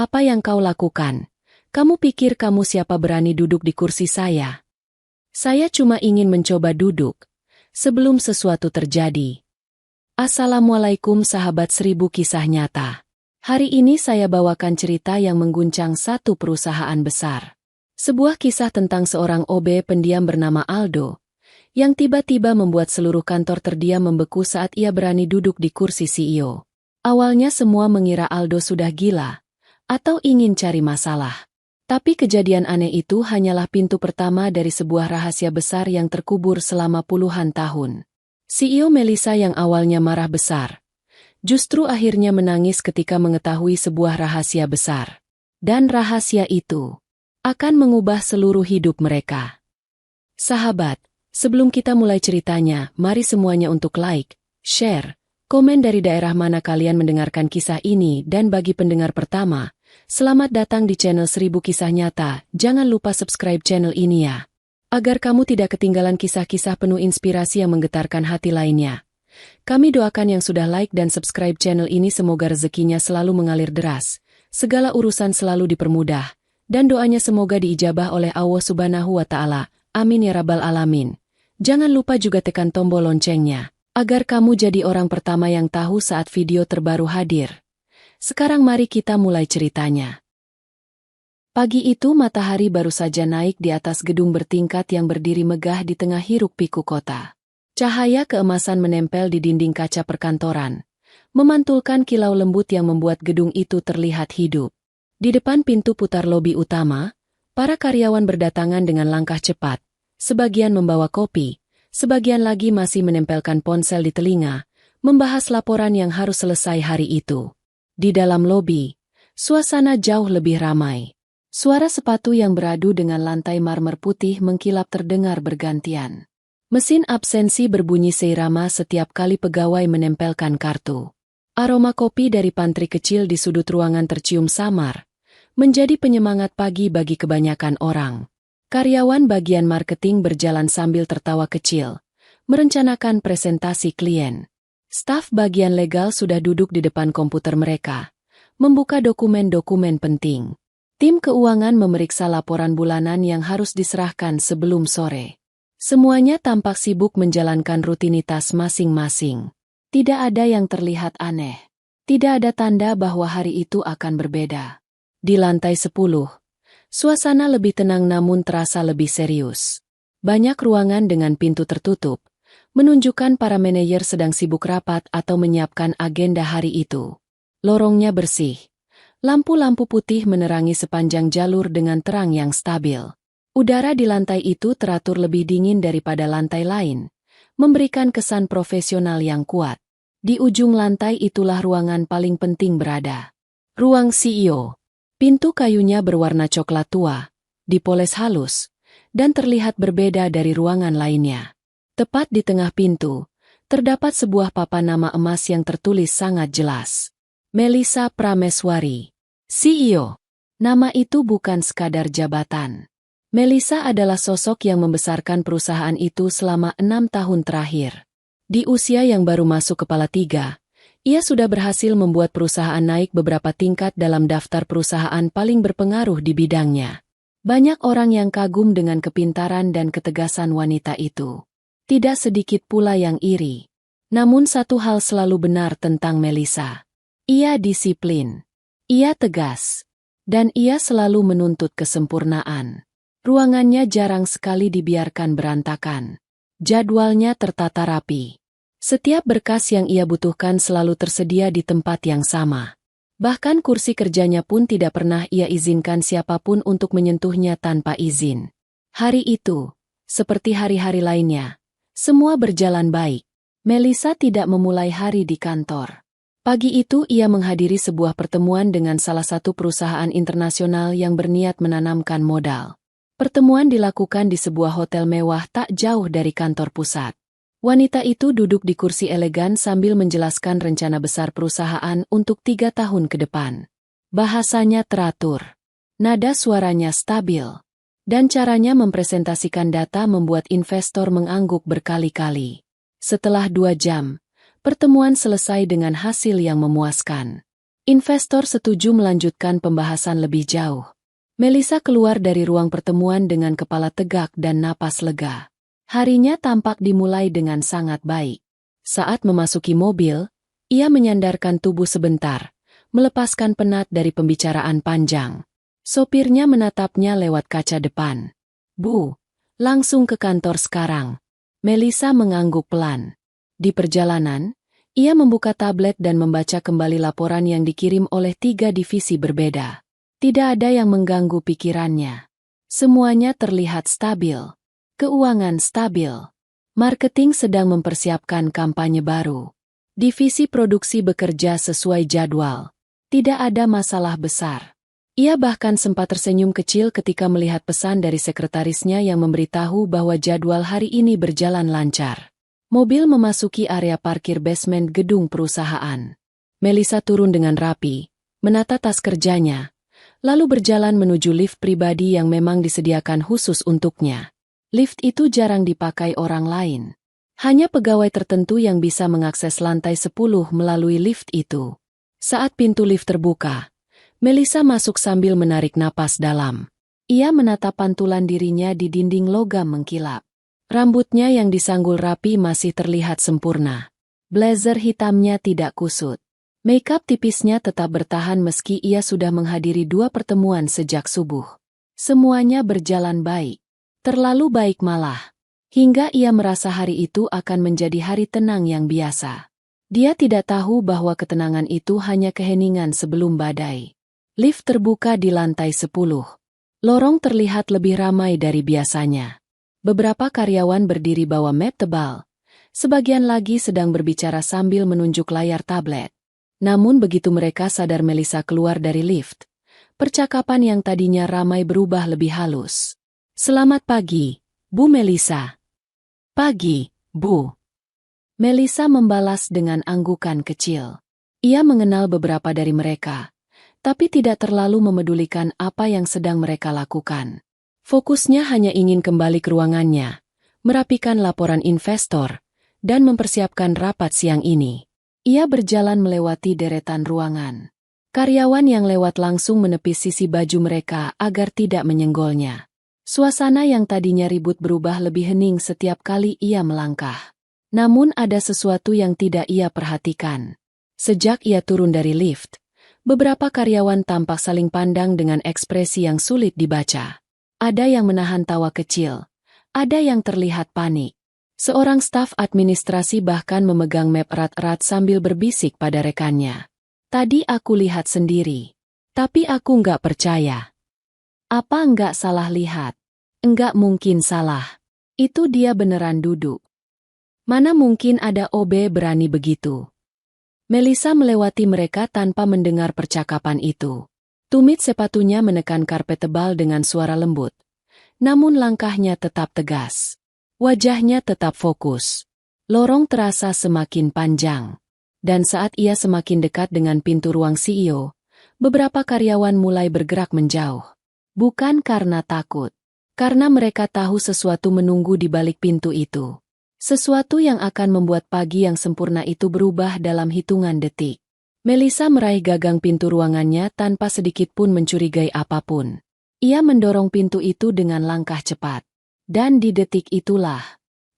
Apa yang kau lakukan? Kamu pikir kamu siapa berani duduk di kursi saya? Saya cuma ingin mencoba duduk sebelum sesuatu terjadi. Assalamualaikum sahabat 1000 kisah nyata. Hari ini saya bawakan cerita yang mengguncang satu perusahaan besar. Sebuah kisah tentang seorang OB pendiam bernama Aldo, yang tiba-tiba membuat seluruh kantor terdiam membeku saat ia berani duduk di kursi CEO. Awalnya semua mengira Aldo sudah gila, atau ingin cari masalah. Tapi kejadian aneh itu hanyalah pintu pertama dari sebuah rahasia besar yang terkubur selama puluhan tahun. CEO Melissa yang awalnya marah besar, justru akhirnya menangis ketika mengetahui sebuah rahasia besar. Dan rahasia itu akan mengubah seluruh hidup mereka. Sahabat, sebelum kita mulai ceritanya, mari semuanya untuk like, share, komen dari daerah mana kalian mendengarkan kisah ini, dan bagi pendengar pertama, selamat datang di channel 1000 Kisah Nyata. Jangan lupa subscribe channel ini ya, agar kamu tidak ketinggalan kisah-kisah penuh inspirasi yang menggetarkan hati lainnya. Kami doakan yang sudah like dan subscribe channel ini semoga rezekinya selalu mengalir deras, segala urusan selalu dipermudah, dan doanya semoga diijabah oleh Allah Subhanahu wa Ta'ala. Amin ya Rabbal Alamin. Jangan lupa juga tekan tombol loncengnya, agar kamu jadi orang pertama yang tahu saat video terbaru hadir. Sekarang mari kita mulai ceritanya. Pagi itu matahari baru saja naik di atas gedung bertingkat yang berdiri megah di tengah hiruk-pikuk kota. Cahaya keemasan menempel di dinding kaca perkantoran, memantulkan kilau lembut yang membuat gedung itu terlihat hidup. Di depan pintu putar lobi utama, para karyawan berdatangan dengan langkah cepat, sebagian membawa kopi, sebagian lagi masih menempelkan ponsel di telinga, membahas laporan yang harus selesai hari itu. Di dalam lobi, suasana jauh lebih ramai. Suara sepatu yang beradu dengan lantai marmer putih mengkilap terdengar bergantian. Mesin absensi berbunyi seirama setiap kali pegawai menempelkan kartu. Aroma kopi dari pantry kecil di sudut ruangan tercium samar, menjadi penyemangat pagi bagi kebanyakan orang. Karyawan bagian marketing berjalan sambil tertawa kecil, merencanakan presentasi klien. Staf bagian legal sudah duduk di depan komputer mereka, membuka dokumen-dokumen penting. Tim keuangan memeriksa laporan bulanan yang harus diserahkan sebelum sore. Semuanya tampak sibuk menjalankan rutinitas masing-masing. Tidak ada yang terlihat aneh. Tidak ada tanda bahwa hari itu akan berbeda. Di lantai 10, suasana lebih tenang namun terasa lebih serius. Banyak ruangan dengan pintu tertutup, menunjukkan para manajer sedang sibuk rapat atau menyiapkan agenda hari itu. Lorongnya bersih. Lampu-lampu putih menerangi sepanjang jalur dengan terang yang stabil. Udara di lantai itu teratur lebih dingin daripada lantai lain, memberikan kesan profesional yang kuat. Di ujung lantai itulah ruangan paling penting berada. Ruang CEO. Pintu kayunya berwarna coklat tua, dipoles halus, dan terlihat berbeda dari ruangan lainnya. Tepat di tengah pintu, terdapat sebuah papan nama emas yang tertulis sangat jelas. Melissa Prameswari, CEO. Nama itu bukan sekadar jabatan. Melissa adalah sosok yang membesarkan perusahaan itu selama 6 tahun terakhir. Di usia yang baru masuk kepala 3, ia sudah berhasil membuat perusahaan naik beberapa tingkat dalam daftar perusahaan paling berpengaruh di bidangnya. Banyak orang yang kagum dengan kepintaran dan ketegasan wanita itu. Tidak sedikit pula yang iri. Namun satu hal selalu benar tentang Melissa. Ia disiplin. Ia tegas. Dan ia selalu menuntut kesempurnaan. Ruangannya jarang sekali dibiarkan berantakan. Jadwalnya tertata rapi. Setiap berkas yang ia butuhkan selalu tersedia di tempat yang sama. Bahkan kursi kerjanya pun tidak pernah ia izinkan siapapun untuk menyentuhnya tanpa izin. Hari itu, seperti hari-hari lainnya, semua berjalan baik. Melissa tidak memulai hari di kantor. Pagi itu ia menghadiri sebuah pertemuan dengan salah satu perusahaan internasional yang berniat menanamkan modal. Pertemuan dilakukan di sebuah hotel mewah tak jauh dari kantor pusat. Wanita itu duduk di kursi elegan sambil menjelaskan rencana besar perusahaan untuk 3 tahun ke depan. Bahasanya teratur. Nada suaranya stabil. Dan caranya mempresentasikan data membuat investor mengangguk berkali-kali. Setelah 2 jam, pertemuan selesai dengan hasil yang memuaskan. Investor setuju melanjutkan pembahasan lebih jauh. Melissa keluar dari ruang pertemuan dengan kepala tegak dan napas lega. Harinya tampak dimulai dengan sangat baik. Saat memasuki mobil, ia menyandarkan tubuh sebentar, melepaskan penat dari pembicaraan panjang. Sopirnya menatapnya lewat kaca depan. "Bu, langsung ke kantor sekarang." Melissa mengangguk pelan. Di perjalanan, ia membuka tablet dan membaca kembali laporan yang dikirim oleh 3 divisi berbeda. Tidak ada yang mengganggu pikirannya. Semuanya terlihat stabil. Keuangan stabil. Marketing sedang mempersiapkan kampanye baru. Divisi produksi bekerja sesuai jadwal. Tidak ada masalah besar. Ia bahkan sempat tersenyum kecil ketika melihat pesan dari sekretarisnya yang memberitahu bahwa jadwal hari ini berjalan lancar. Mobil memasuki area parkir basement gedung perusahaan. Melissa turun dengan rapi, menata tas kerjanya, lalu berjalan menuju lift pribadi yang memang disediakan khusus untuknya. Lift itu jarang dipakai orang lain. Hanya pegawai tertentu yang bisa mengakses lantai 10 melalui lift itu. Saat pintu lift terbuka, Melissa masuk sambil menarik napas dalam. Ia menatap pantulan dirinya di dinding logam mengkilap. Rambutnya yang disanggul rapi masih terlihat sempurna. Blazer hitamnya tidak kusut. Makeup tipisnya tetap bertahan meski ia sudah menghadiri 2 pertemuan sejak subuh. Semuanya berjalan baik. Terlalu baik malah. Hingga ia merasa hari itu akan menjadi hari tenang yang biasa. Dia tidak tahu bahwa ketenangan itu hanya keheningan sebelum badai. Lift terbuka di lantai 10. Lorong terlihat lebih ramai dari biasanya. Beberapa karyawan berdiri bawa map tebal. Sebagian lagi sedang berbicara sambil menunjuk layar tablet. Namun begitu mereka sadar Melissa keluar dari lift, percakapan yang tadinya ramai berubah lebih halus. "Selamat pagi, Bu Melissa." "Pagi, Bu." Melissa membalas dengan anggukan kecil. Ia mengenal beberapa dari mereka, tapi tidak terlalu memedulikan apa yang sedang mereka lakukan. Fokusnya hanya ingin kembali ke ruangannya, merapikan laporan investor, dan mempersiapkan rapat siang ini. Ia berjalan melewati deretan ruangan. Karyawan yang lewat langsung menepis sisi baju mereka agar tidak menyenggolnya. Suasana yang tadinya ribut berubah lebih hening setiap kali ia melangkah. Namun ada sesuatu yang tidak ia perhatikan. Sejak ia turun dari lift, beberapa karyawan tampak saling pandang dengan ekspresi yang sulit dibaca. Ada yang menahan tawa kecil, ada yang terlihat panik. Seorang staf administrasi bahkan memegang map erat-erat sambil berbisik pada rekannya. "Tadi aku lihat sendiri. Tapi aku nggak percaya." "Apa nggak salah lihat?" "Enggak mungkin salah. Itu dia beneran duduk. Mana mungkin ada OB berani begitu." Melissa melewati mereka tanpa mendengar percakapan itu. Tumit sepatunya menekan karpet tebal dengan suara lembut. Namun langkahnya tetap tegas. Wajahnya tetap fokus. Lorong terasa semakin panjang. Dan saat ia semakin dekat dengan pintu ruang CEO, beberapa karyawan mulai bergerak menjauh. Bukan karena takut. Karena mereka tahu sesuatu menunggu di balik pintu itu. Sesuatu yang akan membuat pagi yang sempurna itu berubah dalam hitungan detik. Melissa meraih gagang pintu ruangannya tanpa sedikit pun mencurigai apapun. Ia mendorong pintu itu dengan langkah cepat. Dan di detik itulah,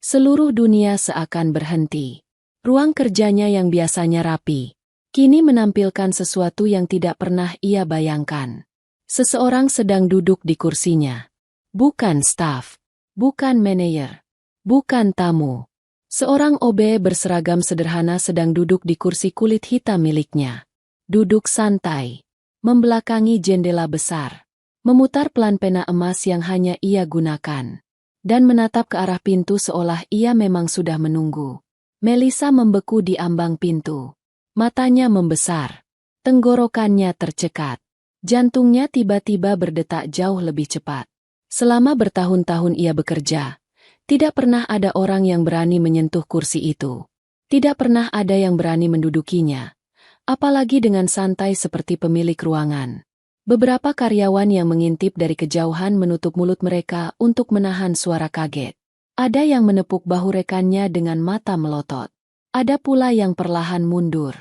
seluruh dunia seakan berhenti. Ruang kerjanya yang biasanya rapi, kini menampilkan sesuatu yang tidak pernah ia bayangkan. Seseorang sedang duduk di kursinya. Bukan staf, bukan manajer, bukan tamu. Seorang OB berseragam sederhana sedang duduk di kursi kulit hitam miliknya. Duduk santai, membelakangi jendela besar, memutar pelan pena emas yang hanya ia gunakan, dan menatap ke arah pintu seolah ia memang sudah menunggu. Melissa membeku di ambang pintu. Matanya membesar, tenggorokannya tercekat. Jantungnya tiba-tiba berdetak jauh lebih cepat. Selama bertahun-tahun ia bekerja, tidak pernah ada orang yang berani menyentuh kursi itu. Tidak pernah ada yang berani mendudukinya. Apalagi dengan santai seperti pemilik ruangan. Beberapa karyawan yang mengintip dari kejauhan menutup mulut mereka untuk menahan suara kaget. Ada yang menepuk bahu rekannya dengan mata melotot. Ada pula yang perlahan mundur.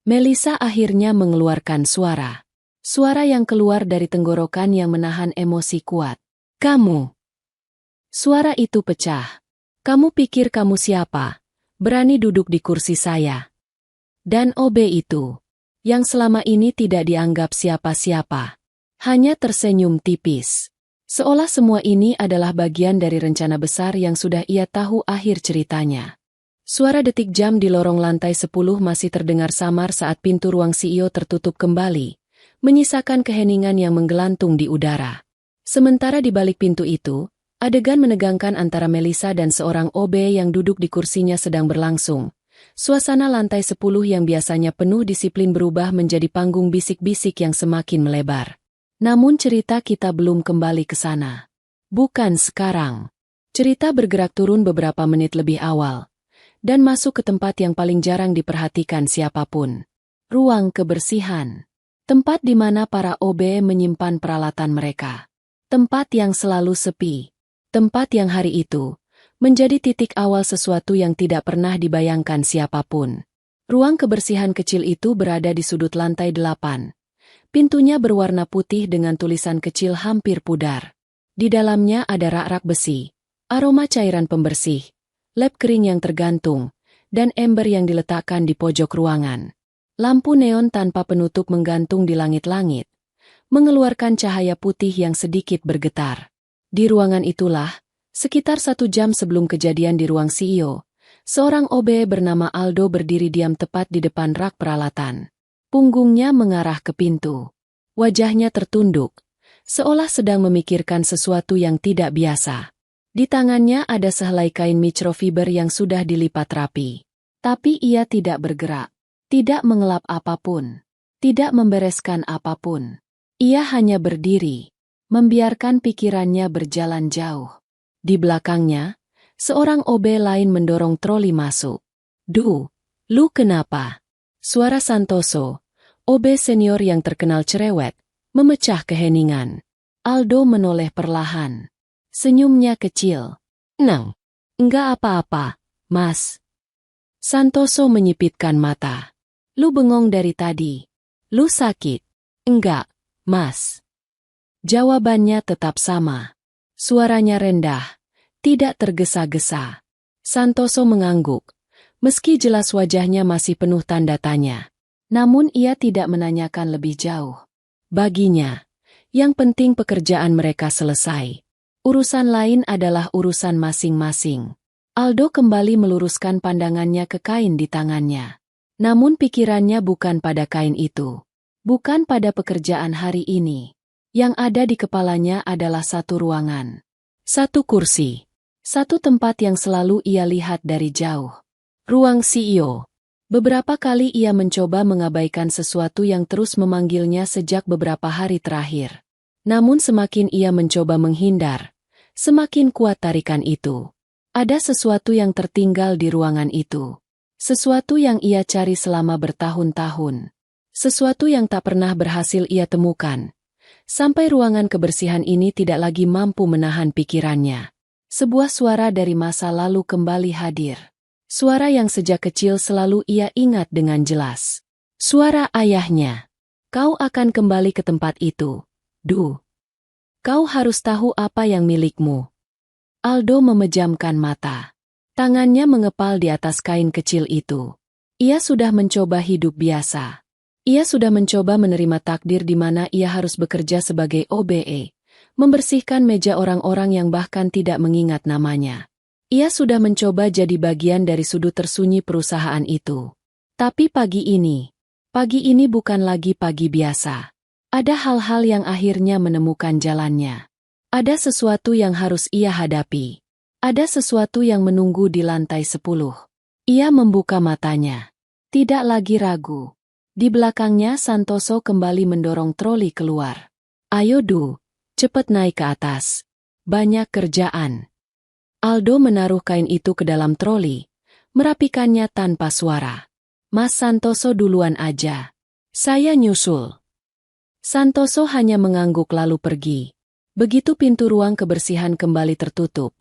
Melisa akhirnya mengeluarkan suara. Suara yang keluar dari tenggorokan yang menahan emosi kuat. Kamu. Suara itu pecah. Kamu pikir kamu siapa? Berani duduk di kursi saya. Dan OB itu, yang selama ini tidak dianggap siapa-siapa, hanya tersenyum tipis. Seolah semua ini adalah bagian dari rencana besar yang sudah ia tahu akhir ceritanya. Suara detik jam di lorong lantai 10 masih terdengar samar saat pintu ruang CEO tertutup kembali, menyisakan keheningan yang menggelantung di udara. Sementara di balik pintu itu, adegan menegangkan antara Melisa dan seorang OB yang duduk di kursinya sedang berlangsung. Suasana lantai 10 yang biasanya penuh disiplin berubah menjadi panggung bisik-bisik yang semakin melebar. Namun cerita kita belum kembali ke sana. Bukan sekarang. Cerita bergerak turun beberapa menit lebih awal dan masuk ke tempat yang paling jarang diperhatikan siapapun. Ruang kebersihan. Tempat di mana para OB menyimpan peralatan mereka. Tempat yang selalu sepi. Tempat yang hari itu menjadi titik awal sesuatu yang tidak pernah dibayangkan siapapun. Ruang kebersihan kecil itu berada di sudut lantai 8. Pintunya berwarna putih dengan tulisan kecil hampir pudar. Di dalamnya ada rak-rak besi, aroma cairan pembersih, lem kering yang tergantung, dan ember yang diletakkan di pojok ruangan. Lampu neon tanpa penutup menggantung di langit-langit, mengeluarkan cahaya putih yang sedikit bergetar. Di ruangan itulah, sekitar 1 jam sebelum kejadian di ruang CEO, seorang OB bernama Aldo berdiri diam tepat di depan rak peralatan. Punggungnya mengarah ke pintu. Wajahnya tertunduk, seolah sedang memikirkan sesuatu yang tidak biasa. Di tangannya ada sehelai kain microfiber yang sudah dilipat rapi. Tapi ia tidak bergerak, tidak mengelap apapun, tidak membereskan apapun. Ia hanya berdiri, membiarkan pikirannya berjalan jauh. Di belakangnya, seorang OB lain mendorong troli masuk. "Duh, lu kenapa?" Suara Santoso, OB senior yang terkenal cerewet, memecah keheningan. Aldo menoleh perlahan. Senyumnya kecil. "Nang, enggak apa-apa, Mas." Santoso menyipitkan mata. "Lu bengong dari tadi. Lu sakit?" "Enggak, Mas." Jawabannya tetap sama. Suaranya rendah, tidak tergesa-gesa. Santoso mengangguk, meski jelas wajahnya masih penuh tanda tanya. Namun ia tidak menanyakan lebih jauh. Baginya, yang penting pekerjaan mereka selesai. Urusan lain adalah urusan masing-masing. Aldo kembali meluruskan pandangannya ke kain di tangannya. Namun pikirannya bukan pada kain itu. Bukan pada pekerjaan hari ini. Yang ada di kepalanya adalah satu ruangan. Satu kursi. Satu tempat yang selalu ia lihat dari jauh. Ruang CEO. Beberapa kali ia mencoba mengabaikan sesuatu yang terus memanggilnya sejak beberapa hari terakhir. Namun semakin ia mencoba menghindar, semakin kuat tarikan itu. Ada sesuatu yang tertinggal di ruangan itu. Sesuatu yang ia cari selama bertahun-tahun. Sesuatu yang tak pernah berhasil ia temukan. Sampai ruangan kebersihan ini tidak lagi mampu menahan pikirannya. Sebuah suara dari masa lalu kembali hadir. Suara yang sejak kecil selalu ia ingat dengan jelas. Suara ayahnya. "Kau akan kembali ke tempat itu. Duh. Kau harus tahu apa yang milikmu." Aldo memejamkan mata. Tangannya mengepal di atas kain kecil itu. Ia sudah mencoba hidup biasa. Ia sudah mencoba menerima takdir di mana ia harus bekerja sebagai OBE, membersihkan meja orang-orang yang bahkan tidak mengingat namanya. Ia sudah mencoba jadi bagian dari sudut tersunyi perusahaan itu. Tapi pagi ini bukan lagi pagi biasa. Ada hal-hal yang akhirnya menemukan jalannya. Ada sesuatu yang harus ia hadapi. Ada sesuatu yang menunggu di lantai 10. Ia membuka matanya. Tidak lagi ragu. Di belakangnya Santoso kembali mendorong troli keluar. "Ayo Du, cepet naik ke atas. Banyak kerjaan." Aldo menaruh kain itu ke dalam troli, merapikannya tanpa suara. "Mas Santoso duluan aja. Saya nyusul." Santoso hanya mengangguk lalu pergi. Begitu pintu ruang kebersihan kembali tertutup,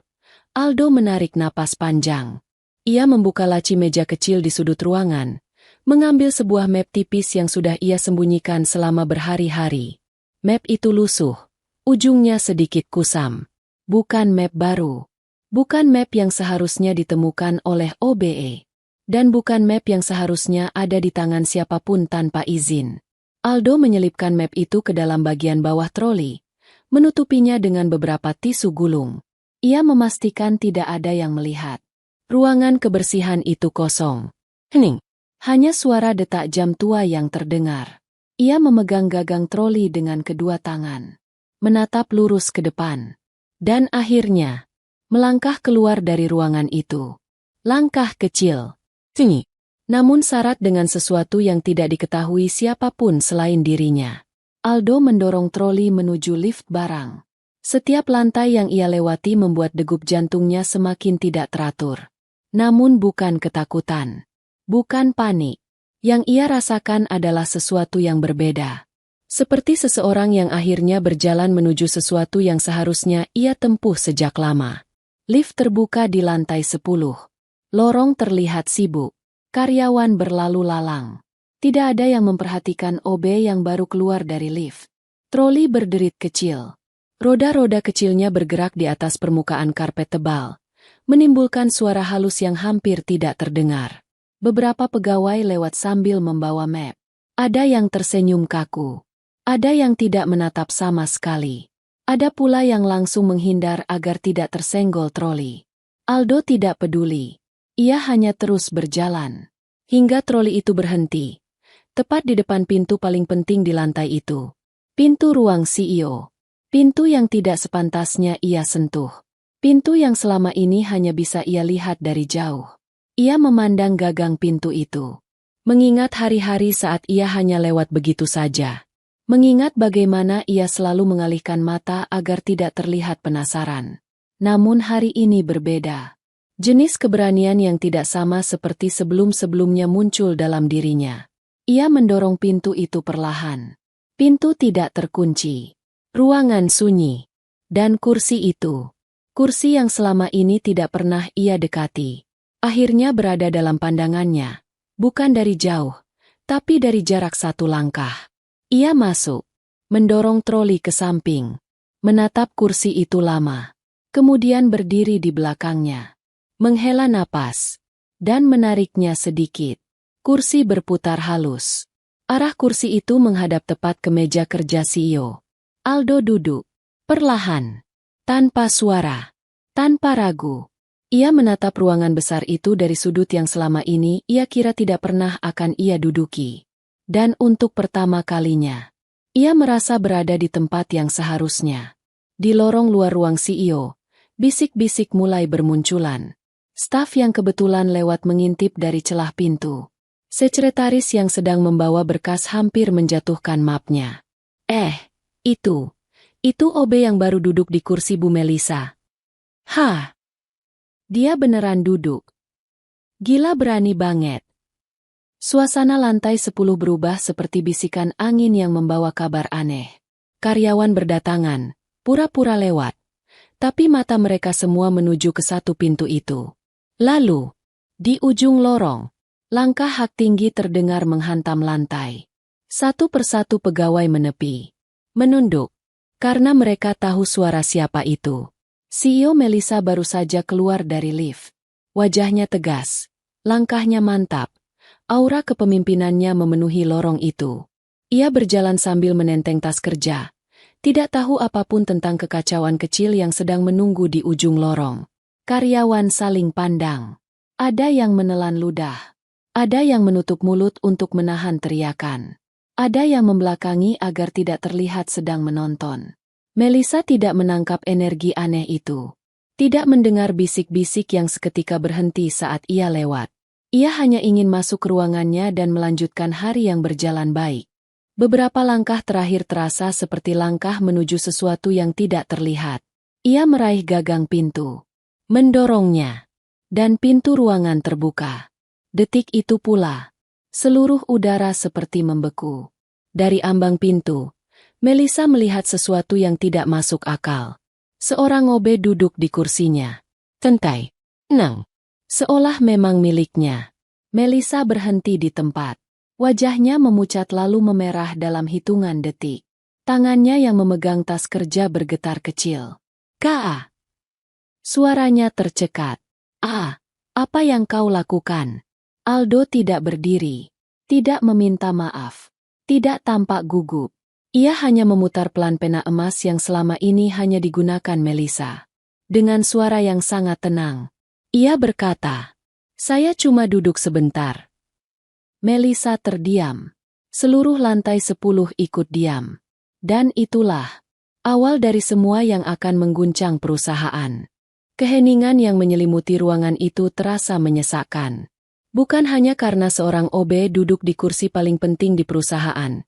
Aldo menarik napas panjang. Ia membuka laci meja kecil di sudut ruangan, mengambil sebuah map tipis yang sudah ia sembunyikan selama berhari-hari. Map itu lusuh, ujungnya sedikit kusam. Bukan map baru. Bukan map yang seharusnya ditemukan oleh OBE. Dan bukan map yang seharusnya ada di tangan siapapun tanpa izin. Aldo menyelipkan map itu ke dalam bagian bawah troli, menutupinya dengan beberapa tisu gulung. Ia memastikan tidak ada yang melihat. Ruangan kebersihan itu kosong. Hening. Hanya suara detak jam tua yang terdengar. Ia memegang gagang troli dengan kedua tangan. Menatap lurus ke depan. Dan akhirnya, melangkah keluar dari ruangan itu. Langkah kecil. Tinggi. Namun syarat dengan sesuatu yang tidak diketahui siapapun selain dirinya. Aldo mendorong troli menuju lift barang. Setiap lantai yang ia lewati membuat degup jantungnya semakin tidak teratur. Namun bukan ketakutan. Bukan panik. Yang ia rasakan adalah sesuatu yang berbeda. Seperti seseorang yang akhirnya berjalan menuju sesuatu yang seharusnya ia tempuh sejak lama. Lift terbuka di lantai 10. Lorong terlihat sibuk. Karyawan berlalu lalang. Tidak ada yang memperhatikan OB yang baru keluar dari lift. Troli berderit kecil. Roda-roda kecilnya bergerak di atas permukaan karpet tebal, menimbulkan suara halus yang hampir tidak terdengar. Beberapa pegawai lewat sambil membawa map. Ada yang tersenyum kaku. Ada yang tidak menatap sama sekali. Ada pula yang langsung menghindar agar tidak tersenggol troli. Aldo tidak peduli. Ia hanya terus berjalan. Hingga troli itu berhenti. Tepat di depan pintu paling penting di lantai itu. Pintu ruang CEO. Pintu yang tidak sepantasnya ia sentuh. Pintu yang selama ini hanya bisa ia lihat dari jauh. Ia memandang gagang pintu itu. Mengingat hari-hari saat ia hanya lewat begitu saja. Mengingat bagaimana ia selalu mengalihkan mata agar tidak terlihat penasaran. Namun hari ini berbeda. Jenis keberanian yang tidak sama seperti sebelum-sebelumnya muncul dalam dirinya. Ia mendorong pintu itu perlahan. Pintu tidak terkunci. Ruangan sunyi. Dan kursi itu. Kursi yang selama ini tidak pernah ia dekati. Akhirnya berada dalam pandangannya. Bukan dari jauh, tapi dari jarak 1 langkah. Ia masuk. Mendorong troli ke samping. Menatap kursi itu lama. Kemudian berdiri di belakangnya. Menghela napas. Dan menariknya sedikit. Kursi berputar halus. Arah kursi itu menghadap tepat ke meja kerja CEO. Aldo duduk. Perlahan. Tanpa suara. Tanpa ragu. Ia menatap ruangan besar itu dari sudut yang selama ini ia kira tidak pernah akan ia duduki. Dan untuk pertama kalinya, ia merasa berada di tempat yang seharusnya. Di lorong luar ruang CEO, bisik-bisik mulai bermunculan. Staf yang kebetulan lewat mengintip dari celah pintu. Sekretaris yang sedang membawa berkas hampir menjatuhkan mapnya. Itu OB yang baru duduk di kursi Bu Melisa. Hah? Dia beneran duduk. Gila, berani banget. Suasana lantai 10 berubah seperti bisikan angin yang membawa kabar aneh. Karyawan berdatangan, pura-pura lewat. Tapi mata mereka semua menuju ke satu pintu itu. Lalu, di ujung lorong, langkah hak tinggi terdengar menghantam lantai. Satu persatu pegawai menepi. Menunduk. Karena mereka tahu suara siapa itu. CEO Melisa baru saja keluar dari lift. Wajahnya tegas, langkahnya mantap, aura kepemimpinannya memenuhi lorong itu. Ia berjalan sambil menenteng tas kerja, tidak tahu apapun tentang kekacauan kecil yang sedang menunggu di ujung lorong. Karyawan saling pandang. Ada yang menelan ludah. Ada yang menutup mulut untuk menahan teriakan. Ada yang membelakangi agar tidak terlihat sedang menonton. Melisa tidak menangkap energi aneh itu. Tidak mendengar bisik-bisik yang seketika berhenti saat ia lewat. Ia hanya ingin masuk ke ruangannya dan melanjutkan hari yang berjalan baik. Beberapa langkah terakhir terasa seperti langkah menuju sesuatu yang tidak terlihat. Ia meraih gagang pintu. Mendorongnya. Dan pintu ruangan terbuka. Detik itu pula. Seluruh udara seperti membeku. Dari ambang pintu, Melisa melihat sesuatu yang tidak masuk akal. Seorang OB duduk di kursinya. Tentai. Seolah memang miliknya. Melisa berhenti di tempat. Wajahnya memucat lalu memerah dalam hitungan detik. Tangannya yang memegang tas kerja bergetar kecil. "Kak!" Suaranya tercekat. "Ah, apa yang kau lakukan?" Aldo tidak berdiri, tidak meminta maaf, tidak tampak gugup. Ia hanya memutar pelan pena emas yang selama ini hanya digunakan Melisa. Dengan suara yang sangat tenang, ia berkata, "Saya cuma duduk sebentar." Melisa terdiam. Seluruh lantai 10 ikut diam. Dan itulah awal dari semua yang akan mengguncang perusahaan. Keheningan yang menyelimuti ruangan itu terasa menyesakkan. Bukan hanya karena seorang OB duduk di kursi paling penting di perusahaan,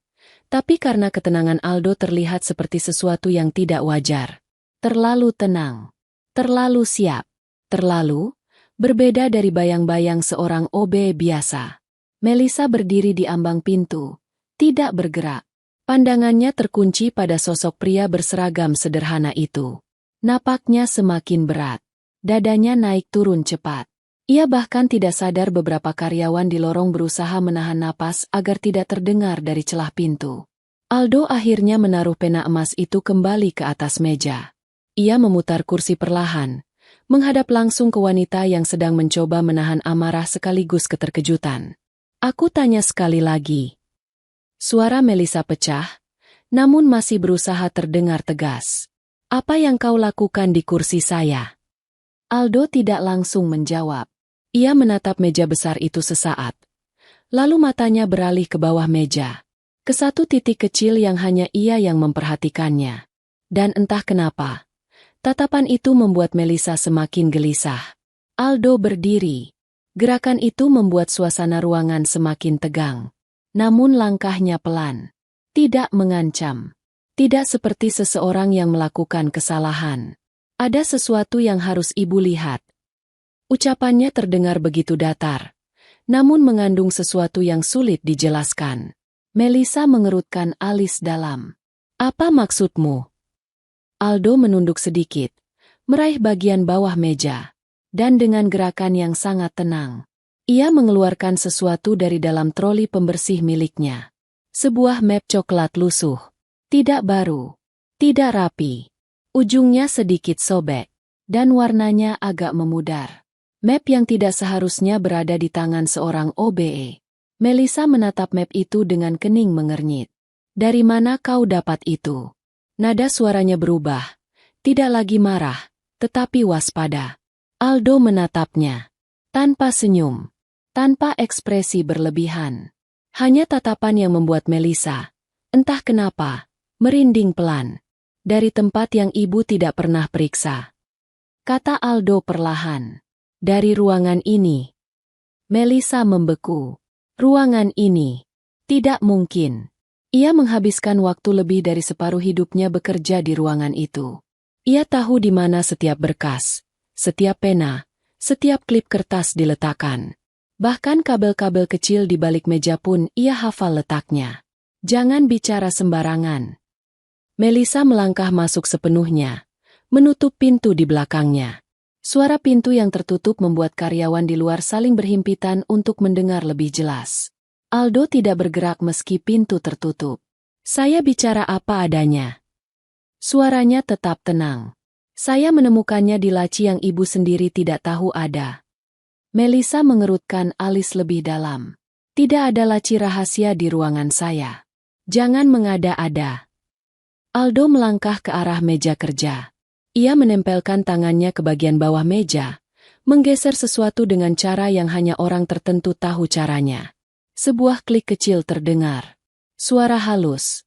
tapi karena ketenangan Aldo terlihat seperti sesuatu yang tidak wajar. Terlalu tenang, terlalu siap, terlalu berbeda dari bayang-bayang seorang OB biasa. Melisa berdiri di ambang pintu, tidak bergerak. Pandangannya terkunci pada sosok pria berseragam sederhana itu. Napaknya semakin berat. Dadanya naik turun cepat. Ia bahkan tidak sadar beberapa karyawan di lorong berusaha menahan napas agar tidak terdengar dari celah pintu. Aldo akhirnya menaruh pena emas itu kembali ke atas meja. Ia memutar kursi perlahan, menghadap langsung ke wanita yang sedang mencoba menahan amarah sekaligus keterkejutan. "Aku tanya sekali lagi." Suara Melisa pecah, namun masih berusaha terdengar tegas. "Apa yang kau lakukan di kursi saya?" Aldo tidak langsung menjawab. Ia menatap meja besar itu sesaat. Lalu matanya beralih ke bawah meja. Ke satu titik kecil yang hanya ia yang memperhatikannya. Dan entah kenapa, tatapan itu membuat Melisa semakin gelisah. Aldo berdiri. Gerakan itu membuat suasana ruangan semakin tegang. Namun langkahnya pelan. Tidak mengancam. Tidak seperti seseorang yang melakukan kesalahan. "Ada sesuatu yang harus ibu lihat." Ucapannya terdengar begitu datar, namun mengandung sesuatu yang sulit dijelaskan. Melisa mengerutkan alis dalam. "Apa maksudmu?" Aldo menunduk sedikit, meraih bagian bawah meja. Dan dengan gerakan yang sangat tenang, ia mengeluarkan sesuatu dari dalam troli pembersih miliknya. Sebuah map coklat lusuh. Tidak baru. Tidak rapi. Ujungnya sedikit sobek. Dan warnanya agak memudar. Map yang tidak seharusnya berada di tangan seorang OBE. Melisa menatap map itu dengan kening mengernyit. "Dari mana kau dapat itu?" Nada suaranya berubah. Tidak lagi marah, tetapi waspada. Aldo menatapnya. Tanpa senyum. Tanpa ekspresi berlebihan. Hanya tatapan yang membuat Melisa, entah kenapa, merinding pelan. "Dari tempat yang ibu tidak pernah periksa," kata Aldo perlahan. "Dari ruangan ini." Melisa membeku. Ruangan ini. Tidak mungkin. Ia menghabiskan waktu lebih dari separuh hidupnya bekerja di ruangan itu. Ia tahu di mana setiap berkas, setiap pena, setiap klip kertas diletakkan. Bahkan kabel-kabel kecil di balik meja pun ia hafal letaknya. "Jangan bicara sembarangan." Melisa melangkah masuk sepenuhnya, menutup pintu di belakangnya. Suara pintu yang tertutup membuat karyawan di luar saling berhimpitan untuk mendengar lebih jelas. Aldo tidak bergerak meski pintu tertutup. "Saya bicara apa adanya." Suaranya tetap tenang. "Saya menemukannya di laci yang ibu sendiri tidak tahu ada." Melisa mengerutkan alis lebih dalam. "Tidak ada laci rahasia di ruangan saya. Jangan mengada-ada." Aldo melangkah ke arah meja kerja. Ia menempelkan tangannya ke bagian bawah meja, menggeser sesuatu dengan cara yang hanya orang tertentu tahu caranya. Sebuah klik kecil terdengar. Suara halus.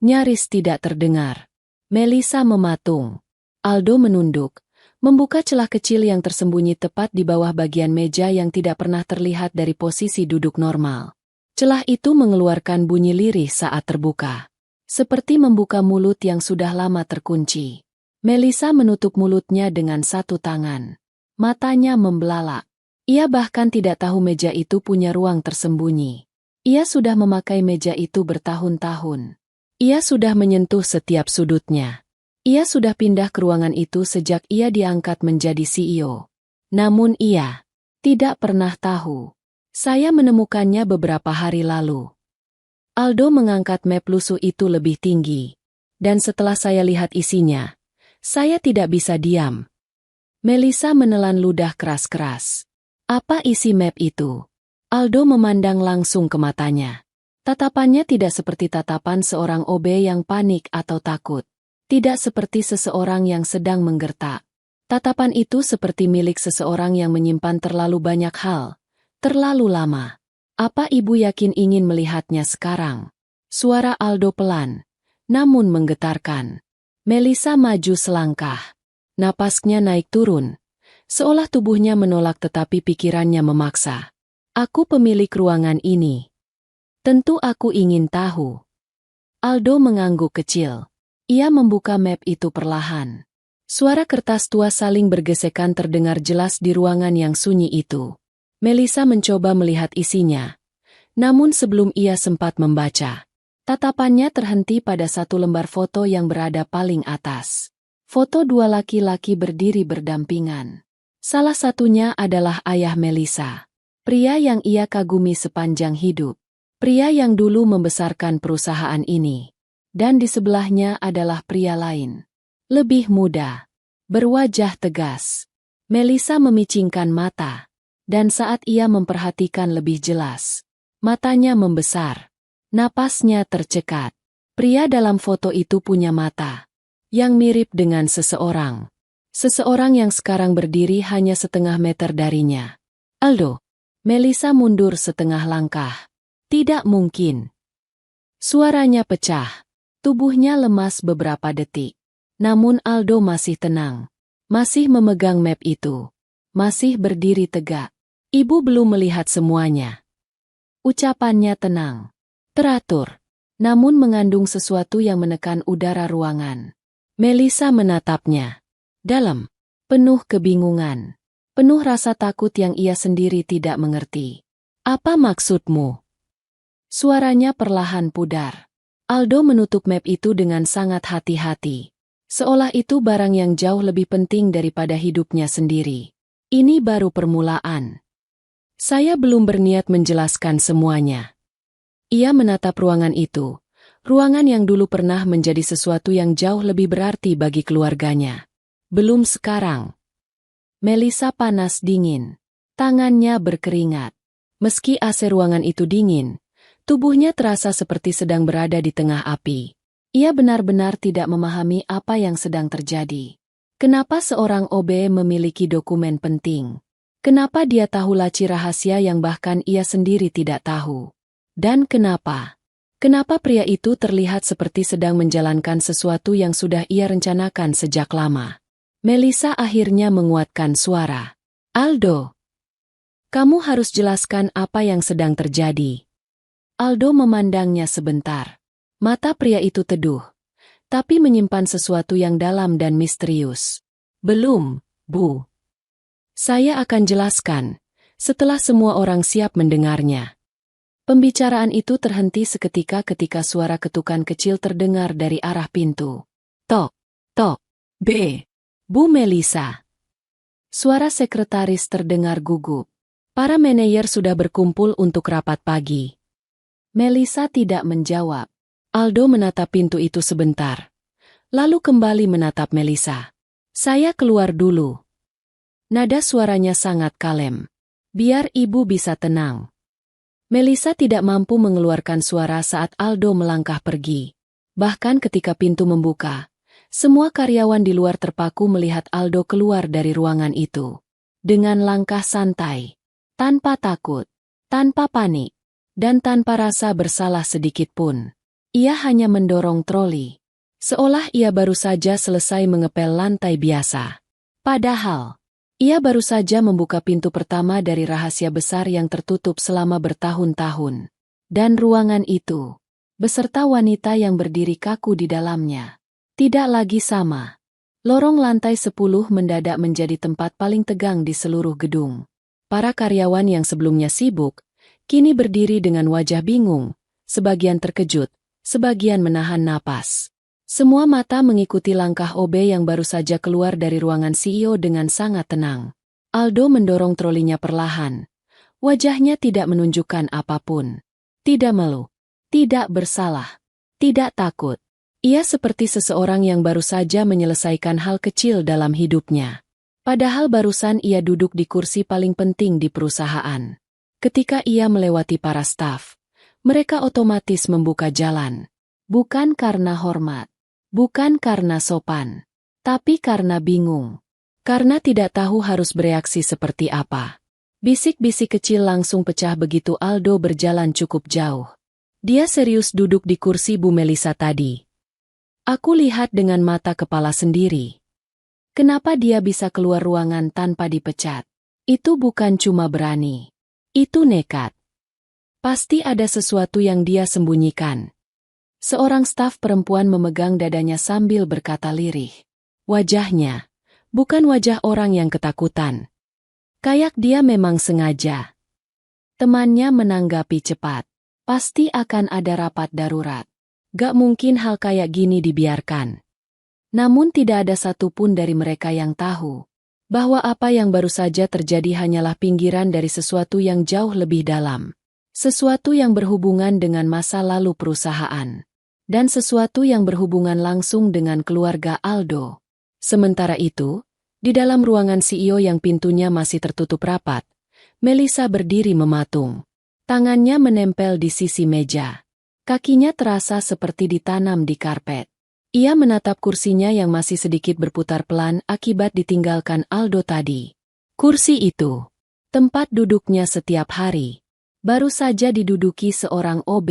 Nyaris tidak terdengar. Melisa mematung. Aldo menunduk, membuka celah kecil yang tersembunyi tepat di bawah bagian meja yang tidak pernah terlihat dari posisi duduk normal. Celah itu mengeluarkan bunyi lirih saat terbuka. Seperti membuka mulut yang sudah lama terkunci. Melisa menutup mulutnya dengan satu tangan. Matanya membelalak. Ia bahkan tidak tahu meja itu punya ruang tersembunyi. Ia sudah memakai meja itu bertahun-tahun. Ia sudah menyentuh setiap sudutnya. Ia sudah pindah ke ruangan itu sejak ia diangkat menjadi CEO. Namun ia tidak pernah tahu. Saya menemukannya beberapa hari lalu. Aldo mengangkat map lusuh itu lebih tinggi. Dan setelah saya lihat isinya, saya tidak bisa diam. Melissa menelan ludah keras-keras. Apa isi map itu? Aldo memandang langsung ke matanya. Tatapannya tidak seperti tatapan seorang OB yang panik atau takut. Tidak seperti seseorang yang sedang menggertak. Tatapan itu seperti milik seseorang yang menyimpan terlalu banyak hal. Terlalu lama. Apa ibu yakin ingin melihatnya sekarang? Suara Aldo pelan, namun menggetarkan. Melissa maju selangkah. Napasnya naik turun. Seolah tubuhnya menolak tetapi pikirannya memaksa. Aku pemilik ruangan ini. Tentu aku ingin tahu. Aldo mengangguk kecil. Ia membuka map itu perlahan. Suara kertas tua saling bergesekan terdengar jelas di ruangan yang sunyi itu. Melissa mencoba melihat isinya. Namun sebelum ia sempat membaca, tatapannya terhenti pada satu lembar foto yang berada paling atas. Foto dua laki-laki berdiri berdampingan. Salah satunya adalah ayah Melissa. Pria yang ia kagumi sepanjang hidup. Pria yang dulu membesarkan perusahaan ini. Dan di sebelahnya adalah pria lain. Lebih muda. Berwajah tegas. Melissa memicingkan mata. Dan saat ia memperhatikan lebih jelas, matanya membesar. Napasnya tercekat. Pria dalam foto itu punya mata yang mirip dengan seseorang. Seseorang yang sekarang berdiri hanya setengah meter darinya. Aldo. Melissa mundur setengah langkah. Tidak mungkin. Suaranya pecah. Tubuhnya lemas beberapa detik. Namun Aldo masih tenang. Masih memegang map itu. Masih berdiri tegak. Ibu belum melihat semuanya. Ucapannya tenang. Teratur. Namun mengandung sesuatu yang menekan udara ruangan. Melissa menatapnya. Dalam. Penuh kebingungan. Penuh rasa takut yang ia sendiri tidak mengerti. Apa maksudmu? Suaranya perlahan pudar. Aldo menutup map itu dengan sangat hati-hati. Seolah itu barang yang jauh lebih penting daripada hidupnya sendiri. Ini baru permulaan. Saya belum berniat menjelaskan semuanya. Ia menatap ruangan itu. Ruangan yang dulu pernah menjadi sesuatu yang jauh lebih berarti bagi keluarganya. Belum sekarang. Melissa panas dingin. Tangannya berkeringat. Meski AC ruangan itu dingin, tubuhnya terasa seperti sedang berada di tengah api. Ia benar-benar tidak memahami apa yang sedang terjadi. Kenapa seorang OB memiliki dokumen penting? Kenapa dia tahu laci rahasia yang bahkan ia sendiri tidak tahu? Dan kenapa? Kenapa pria itu terlihat seperti sedang menjalankan sesuatu yang sudah ia rencanakan sejak lama? Melissa akhirnya menguatkan suara. Aldo, kamu harus jelaskan apa yang sedang terjadi. Aldo memandangnya sebentar. Mata pria itu teduh, tapi menyimpan sesuatu yang dalam dan misterius. Belum, Bu. Saya akan jelaskan, setelah semua orang siap mendengarnya. Pembicaraan itu terhenti seketika ketika suara ketukan kecil terdengar dari arah pintu. Tok, tok, B. Bu Melissa. Suara sekretaris terdengar gugup. Para manajer sudah berkumpul untuk rapat pagi. Melissa tidak menjawab. Aldo menatap pintu itu sebentar. Lalu kembali menatap Melissa. Saya keluar dulu. Nada suaranya sangat kalem. Biar ibu bisa tenang. Melissa tidak mampu mengeluarkan suara saat Aldo melangkah pergi. Bahkan ketika pintu membuka, semua karyawan di luar terpaku melihat Aldo keluar dari ruangan itu. Dengan langkah santai, tanpa takut, tanpa panik, dan tanpa rasa bersalah sedikit pun. Ia hanya mendorong troli, seolah ia baru saja selesai mengepel lantai biasa. Padahal, ia baru saja membuka pintu pertama dari rahasia besar yang tertutup selama bertahun-tahun. Dan ruangan itu, beserta wanita yang berdiri kaku di dalamnya, tidak lagi sama. Lorong lantai 10 mendadak menjadi tempat paling tegang di seluruh gedung. Para karyawan yang sebelumnya sibuk, kini berdiri dengan wajah bingung, sebagian terkejut, sebagian menahan napas. Semua mata mengikuti langkah OB yang baru saja keluar dari ruangan CEO dengan sangat tenang. Aldo mendorong trolinya perlahan. Wajahnya tidak menunjukkan apapun. Tidak malu. Tidak bersalah. Tidak takut. Ia seperti seseorang yang baru saja menyelesaikan hal kecil dalam hidupnya. Padahal barusan ia duduk di kursi paling penting di perusahaan. Ketika ia melewati para staf, mereka otomatis membuka jalan. Bukan karena hormat. Bukan karena sopan. Tapi karena bingung. Karena tidak tahu harus bereaksi seperti apa. Bisik-bisik kecil langsung pecah begitu Aldo berjalan cukup jauh. Dia serius duduk di kursi Bu Melisa tadi. Aku lihat dengan mata kepala sendiri. Kenapa dia bisa keluar ruangan tanpa dipecat? Itu bukan cuma berani. Itu nekat. Pasti ada sesuatu yang dia sembunyikan. Seorang staf perempuan memegang dadanya sambil berkata lirih. Wajahnya, bukan wajah orang yang ketakutan. Kayak dia memang sengaja. Temannya menanggapi cepat. Pasti akan ada rapat darurat. Gak mungkin hal kayak gini dibiarkan. Namun tidak ada satupun dari mereka yang tahu bahwa apa yang baru saja terjadi hanyalah pinggiran dari sesuatu yang jauh lebih dalam. Sesuatu yang berhubungan dengan masa lalu perusahaan. Dan sesuatu yang berhubungan langsung dengan keluarga Aldo. Sementara itu, di dalam ruangan CEO yang pintunya masih tertutup rapat, Melisa berdiri mematung. Tangannya menempel di sisi meja. Kakinya terasa seperti ditanam di karpet. Ia menatap kursinya yang masih sedikit berputar pelan akibat ditinggalkan Aldo tadi. Kursi itu, tempat duduknya setiap hari, baru saja diduduki seorang OB.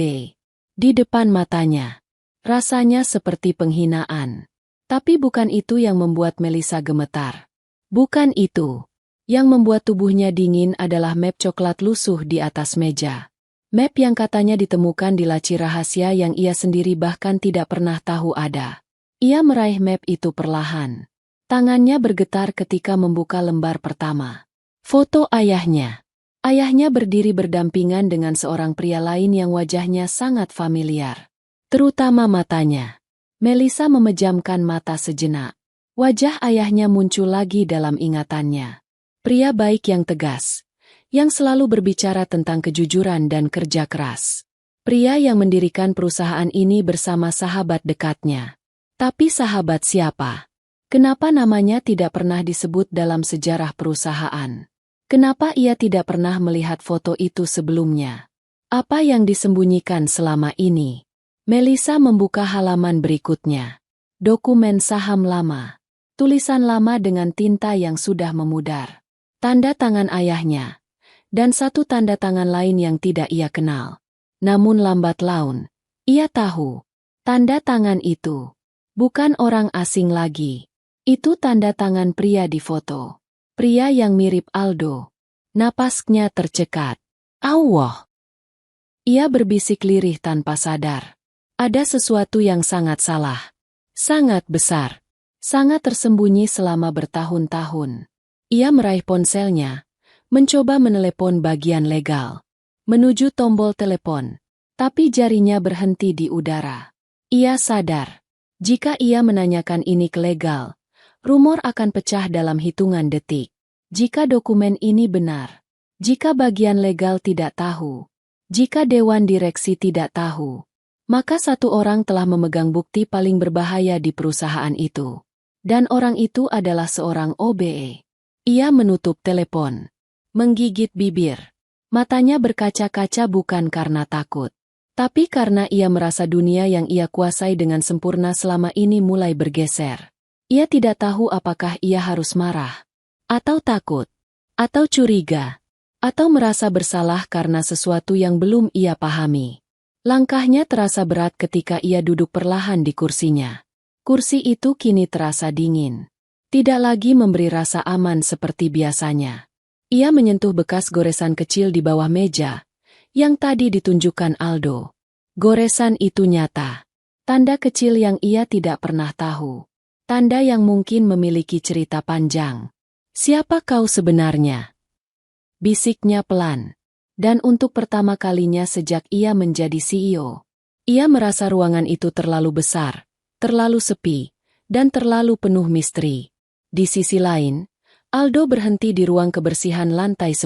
Di depan matanya, rasanya seperti penghinaan. Tapi bukan itu yang membuat Melisa gemetar. Bukan itu. Yang membuat tubuhnya dingin adalah map coklat lusuh di atas meja. Map yang katanya ditemukan di laci rahasia yang ia sendiri bahkan tidak pernah tahu ada. Ia meraih map itu perlahan. Tangannya bergetar ketika membuka lembar pertama. Foto ayahnya. Ayahnya berdiri berdampingan dengan seorang pria lain yang wajahnya sangat familiar. Terutama matanya. Melisa memejamkan mata sejenak. Wajah ayahnya muncul lagi dalam ingatannya. Pria baik yang tegas, yang selalu berbicara tentang kejujuran dan kerja keras. Pria yang mendirikan perusahaan ini bersama sahabat dekatnya. Tapi sahabat siapa? Kenapa namanya tidak pernah disebut dalam sejarah perusahaan? Kenapa ia tidak pernah melihat foto itu sebelumnya? Apa yang disembunyikan selama ini? Melisa membuka halaman berikutnya. Dokumen saham lama. Tulisan lama dengan tinta yang sudah memudar. Tanda tangan ayahnya. Dan satu tanda tangan lain yang tidak ia kenal. Namun lambat laun, ia tahu. Tanda tangan itu bukan orang asing lagi. Itu tanda tangan pria di foto. Pria yang mirip Aldo. Napasnya tercekat. Allah! Ia berbisik lirih tanpa sadar. Ada sesuatu yang sangat salah. Sangat besar. Sangat tersembunyi selama bertahun-tahun. Ia meraih ponselnya. Mencoba menelepon bagian legal. Menuju tombol telepon. Tapi jarinya berhenti di udara. Ia sadar. Jika ia menanyakan ini ke legal, rumor akan pecah dalam hitungan detik. Jika dokumen ini benar. Jika bagian legal tidak tahu. Jika dewan direksi tidak tahu. Maka satu orang telah memegang bukti paling berbahaya di perusahaan itu. Dan orang itu adalah seorang OBE. Ia menutup telepon. Menggigit bibir. Matanya berkaca-kaca bukan karena takut. Tapi karena ia merasa dunia yang ia kuasai dengan sempurna selama ini mulai bergeser. Ia tidak tahu apakah ia harus marah. Atau takut. Atau curiga. Atau merasa bersalah karena sesuatu yang belum ia pahami. Langkahnya terasa berat ketika ia duduk perlahan di kursinya. Kursi itu kini terasa dingin. Tidak lagi memberi rasa aman seperti biasanya. Ia menyentuh bekas goresan kecil di bawah meja, yang tadi ditunjukkan Aldo. Goresan itu nyata. Tanda kecil yang ia tidak pernah tahu. Tanda yang mungkin memiliki cerita panjang. Siapa kau sebenarnya? Bisiknya pelan. Dan untuk pertama kalinya sejak ia menjadi CEO, ia merasa ruangan itu terlalu besar, terlalu sepi, dan terlalu penuh misteri. Di sisi lain, Aldo berhenti di ruang kebersihan lantai 10.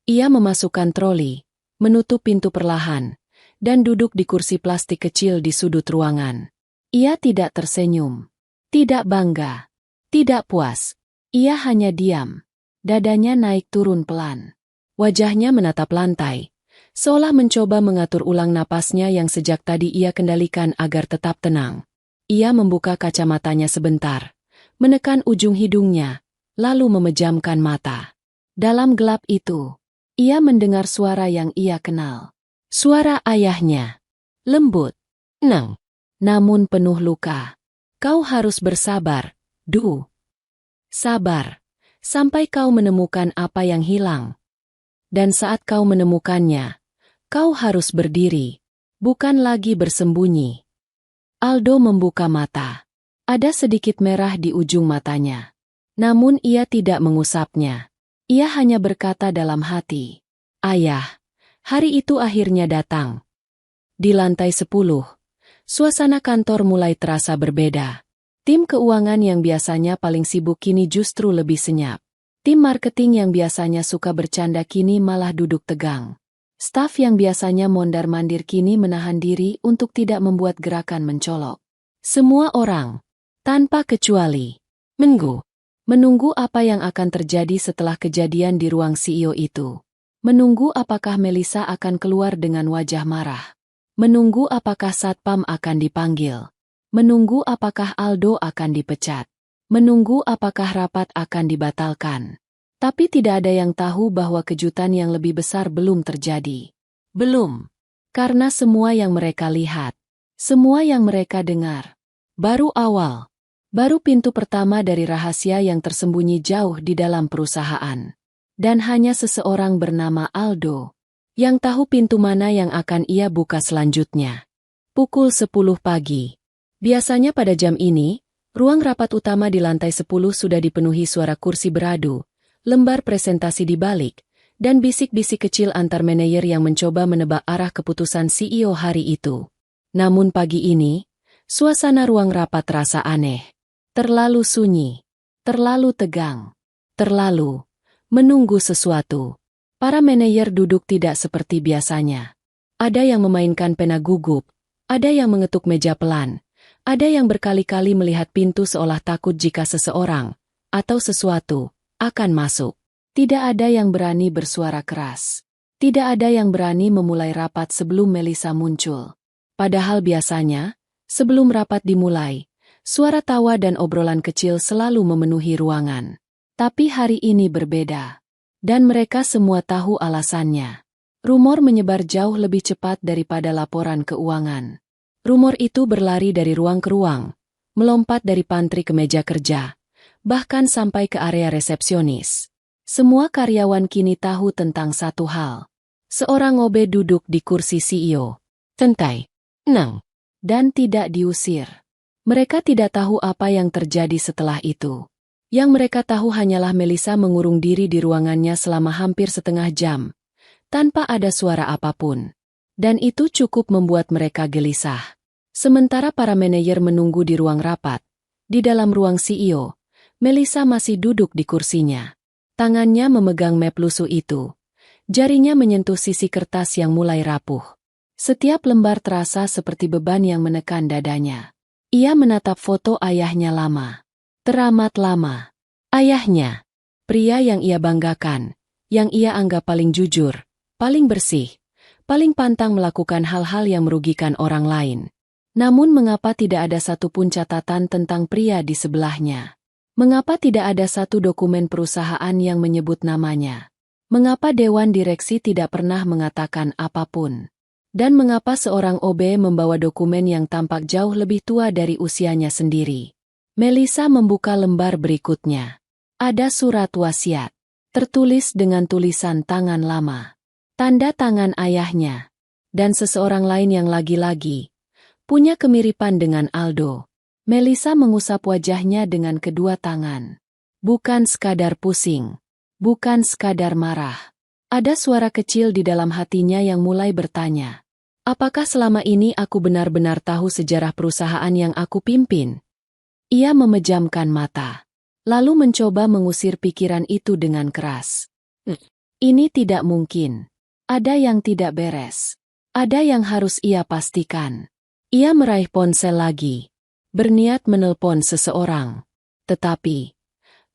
Ia memasukkan troli, menutup pintu perlahan, dan duduk di kursi plastik kecil di sudut ruangan. Ia tidak tersenyum, tidak bangga, tidak puas. Ia hanya diam. Dadanya naik turun pelan. Wajahnya menatap lantai, seolah mencoba mengatur ulang napasnya yang sejak tadi ia kendalikan agar tetap tenang. Ia membuka kacamatanya sebentar, menekan ujung hidungnya, lalu memejamkan mata. Dalam gelap itu, ia mendengar suara yang ia kenal. Suara ayahnya. Lembut, tenang, namun penuh luka. Kau harus bersabar, Du. Sabar, sampai kau menemukan apa yang hilang. Dan saat kau menemukannya, kau harus berdiri, bukan lagi bersembunyi. Aldo membuka mata. Ada sedikit merah di ujung matanya. Namun ia tidak mengusapnya. Ia hanya berkata dalam hati, "Ayah." Hari itu akhirnya datang. Di lantai 10, suasana kantor mulai terasa berbeda. Tim keuangan yang biasanya paling sibuk kini justru lebih senyap. Tim marketing yang biasanya suka bercanda kini malah duduk tegang. Staf yang biasanya mondar-mandir kini menahan diri untuk tidak membuat gerakan mencolok. Semua orang, tanpa kecuali, menunggu apa yang akan terjadi setelah kejadian di ruang CEO itu. Menunggu apakah Melissa akan keluar dengan wajah marah. Menunggu apakah Satpam akan dipanggil. Menunggu apakah Aldo akan dipecat. Menunggu apakah rapat akan dibatalkan. Tapi tidak ada yang tahu bahwa kejutan yang lebih besar belum terjadi. Belum. Karena semua yang mereka lihat, semua yang mereka dengar, baru awal. Baru pintu pertama dari rahasia yang tersembunyi jauh di dalam perusahaan. Dan hanya seseorang bernama Aldo yang tahu pintu mana yang akan ia buka selanjutnya. Pukul 10 pagi. Biasanya pada jam ini, ruang rapat utama di lantai 10 sudah dipenuhi suara kursi beradu, lembar presentasi dibalik, dan bisik-bisik kecil antar manajer yang mencoba menebak arah keputusan CEO hari itu. Namun pagi ini, suasana ruang rapat terasa aneh. Terlalu sunyi, terlalu tegang, terlalu menunggu sesuatu. Para manajer duduk tidak seperti biasanya. Ada yang memainkan pena gugup, ada yang mengetuk meja pelan, ada yang berkali-kali melihat pintu seolah takut jika seseorang, atau sesuatu, akan masuk. Tidak ada yang berani bersuara keras. Tidak ada yang berani memulai rapat sebelum Melissa muncul. Padahal biasanya, sebelum rapat dimulai, suara tawa dan obrolan kecil selalu memenuhi ruangan. Tapi hari ini berbeda. Dan mereka semua tahu alasannya. Rumor menyebar jauh lebih cepat daripada laporan keuangan. Rumor itu berlari dari ruang ke ruang, melompat dari pantry ke meja kerja, bahkan sampai ke area resepsionis. Semua karyawan kini tahu tentang satu hal. Seorang OB duduk di kursi CEO. Santai, tenang, dan tidak diusir. Mereka tidak tahu apa yang terjadi setelah itu. Yang mereka tahu hanyalah Melissa mengurung diri di ruangannya selama hampir setengah jam, tanpa ada suara apapun. Dan itu cukup membuat mereka gelisah. Sementara para manajer menunggu di ruang rapat, di dalam ruang CEO, Melissa masih duduk di kursinya. Tangannya memegang map lusuh itu. Jarinya menyentuh sisi kertas yang mulai rapuh. Setiap lembar terasa seperti beban yang menekan dadanya. Ia menatap foto ayahnya lama. Teramat lama. Ayahnya. Pria yang ia banggakan, yang ia anggap paling jujur, paling bersih, paling pantang melakukan hal-hal yang merugikan orang lain. Namun mengapa tidak ada satupun catatan tentang pria di sebelahnya? Mengapa tidak ada satu dokumen perusahaan yang menyebut namanya? Mengapa Dewan Direksi tidak pernah mengatakan apapun? Dan mengapa seorang OB membawa dokumen yang tampak jauh lebih tua dari usianya sendiri? Melissa membuka lembar berikutnya. Ada surat wasiat, tertulis dengan tulisan tangan lama. Tanda tangan ayahnya. Dan seseorang lain yang lagi-lagi punya kemiripan dengan Aldo. Melissa mengusap wajahnya dengan kedua tangan. Bukan sekadar pusing. Bukan sekadar marah. Ada suara kecil di dalam hatinya yang mulai bertanya. Apakah selama ini aku benar-benar tahu sejarah perusahaan yang aku pimpin? Ia memejamkan mata. Lalu mencoba mengusir pikiran itu dengan keras. Ini tidak mungkin. Ada yang tidak beres. Ada yang harus ia pastikan. Ia meraih ponsel lagi. Berniat menelpon seseorang. Tetapi,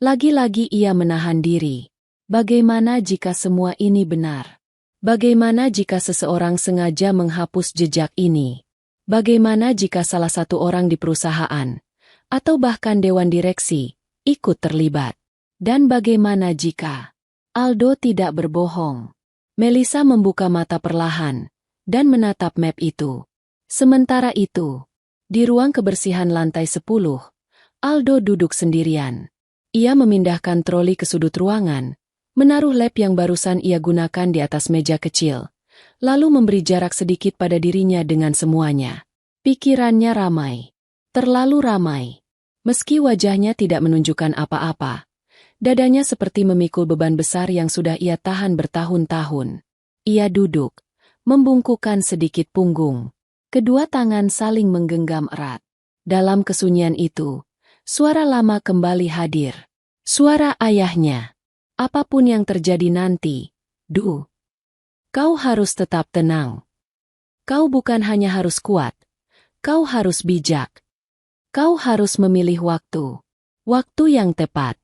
lagi-lagi ia menahan diri. Bagaimana jika semua ini benar? Bagaimana jika seseorang sengaja menghapus jejak ini? Bagaimana jika salah satu orang di perusahaan, atau bahkan dewan direksi, ikut terlibat? Dan bagaimana jika Aldo tidak berbohong? Melissa membuka mata perlahan dan menatap map itu. Sementara itu, di ruang kebersihan lantai 10, Aldo duduk sendirian. Ia memindahkan troli ke sudut ruangan, menaruh lap yang barusan ia gunakan di atas meja kecil, lalu memberi jarak sedikit pada dirinya dengan semuanya. Pikirannya ramai. Terlalu ramai. Meski wajahnya tidak menunjukkan apa-apa, dadanya seperti memikul beban besar yang sudah ia tahan bertahun-tahun. Ia duduk, membungkukkan sedikit punggung. Kedua tangan saling menggenggam erat. Dalam kesunyian itu, suara lama kembali hadir. Suara ayahnya. Apapun yang terjadi nanti, kau harus tetap tenang. Kau bukan hanya harus kuat, kau harus bijak. Kau harus memilih waktu. Waktu yang tepat.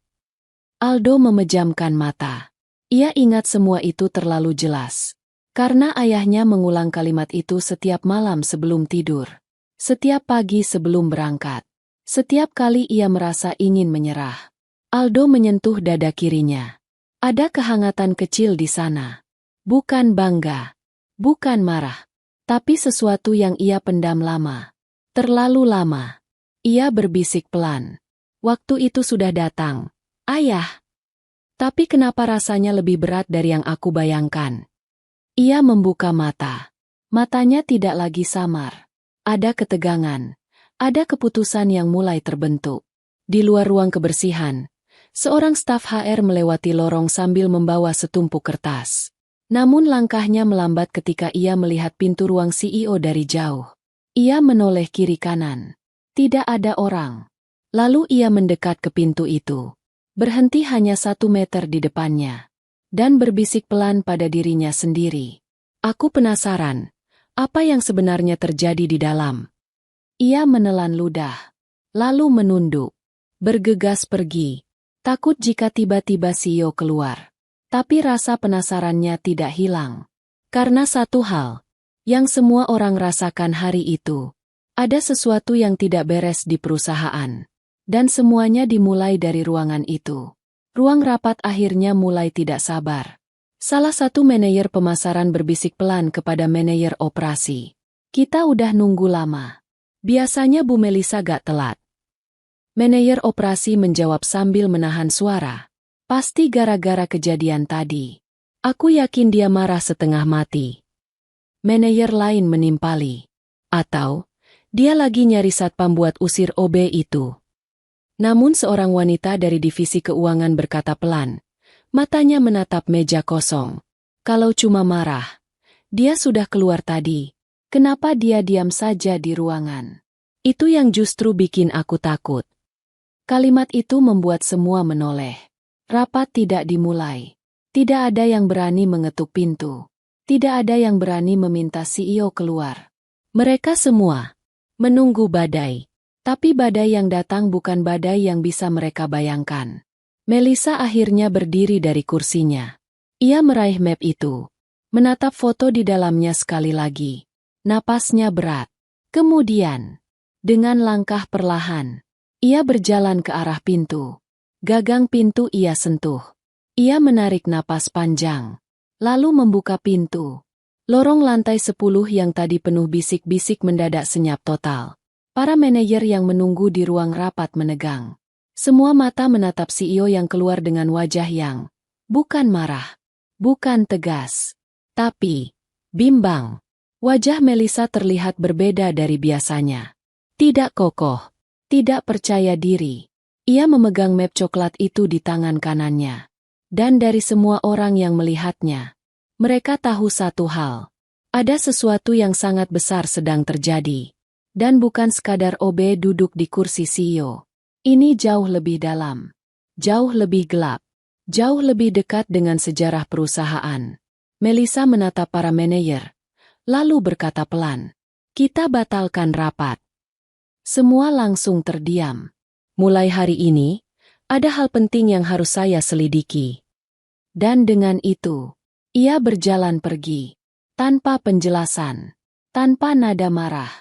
Aldo memejamkan mata. Ia ingat semua itu terlalu jelas. Karena ayahnya mengulang kalimat itu setiap malam sebelum tidur. Setiap pagi sebelum berangkat. Setiap kali ia merasa ingin menyerah. Aldo menyentuh dada kirinya. Ada kehangatan kecil di sana. Bukan bangga. Bukan marah. Tapi sesuatu yang ia pendam lama. Terlalu lama. Ia berbisik pelan. Waktu itu sudah datang. Ayah. Tapi kenapa rasanya lebih berat dari yang aku bayangkan? Ia membuka mata. Matanya tidak lagi samar. Ada ketegangan. Ada keputusan yang mulai terbentuk. Di luar ruang kebersihan, seorang staf HR melewati lorong sambil membawa setumpuk kertas. Namun langkahnya melambat ketika ia melihat pintu ruang CEO dari jauh. Ia menoleh kiri kanan. Tidak ada orang. Lalu ia mendekat ke pintu itu. Berhenti hanya 1 meter di depannya. Dan berbisik pelan pada dirinya sendiri. Aku penasaran. Apa yang sebenarnya terjadi di dalam? Ia menelan ludah. Lalu menunduk. Bergegas pergi. Takut jika tiba-tiba CEO keluar. Tapi rasa penasarannya tidak hilang. Karena satu hal yang semua orang rasakan hari itu. Ada sesuatu yang tidak beres di perusahaan. Dan semuanya dimulai dari ruangan itu. Ruang rapat akhirnya mulai tidak sabar. Salah satu manajer pemasaran berbisik pelan kepada manajer operasi. Kita udah nunggu lama. Biasanya Bu Melissa gak telat. Manajer operasi menjawab sambil menahan suara. Pasti gara-gara kejadian tadi. Aku yakin dia marah setengah mati. Manajer lain menimpali. Atau dia lagi nyari satpam buat usir OB itu. Namun seorang wanita dari divisi keuangan berkata pelan. Matanya menatap meja kosong. Kalau cuma marah, dia sudah keluar tadi. Kenapa dia diam saja di ruangan? Itu yang justru bikin aku takut. Kalimat itu membuat semua menoleh. Rapat tidak dimulai. Tidak ada yang berani mengetuk pintu. Tidak ada yang berani meminta CEO keluar. Mereka semua menunggu badai. Tapi badai yang datang bukan badai yang bisa mereka bayangkan. Melissa akhirnya berdiri dari kursinya. Ia meraih map itu. Menatap foto di dalamnya sekali lagi. Napasnya berat. Kemudian, dengan langkah perlahan, ia berjalan ke arah pintu. Gagang pintu ia sentuh. Ia menarik napas panjang. Lalu membuka pintu. Lorong lantai 10 yang tadi penuh bisik-bisik mendadak senyap total. Para manajer yang menunggu di ruang rapat menegang. Semua mata menatap CEO yang keluar dengan wajah yang bukan marah, bukan tegas, tapi bimbang. Wajah Melissa terlihat berbeda dari biasanya. Tidak kokoh, tidak percaya diri. Ia memegang map coklat itu di tangan kanannya. Dan dari semua orang yang melihatnya, mereka tahu satu hal. Ada sesuatu yang sangat besar sedang terjadi. Dan bukan sekadar OB duduk di kursi CEO. Ini jauh lebih dalam. Jauh lebih gelap. Jauh lebih dekat dengan sejarah perusahaan. Melissa menatap para manajer, lalu berkata pelan, "Kita batalkan rapat." Semua langsung terdiam. Mulai hari ini, ada hal penting yang harus saya selidiki. Dan dengan itu, ia berjalan pergi. Tanpa penjelasan. Tanpa nada marah.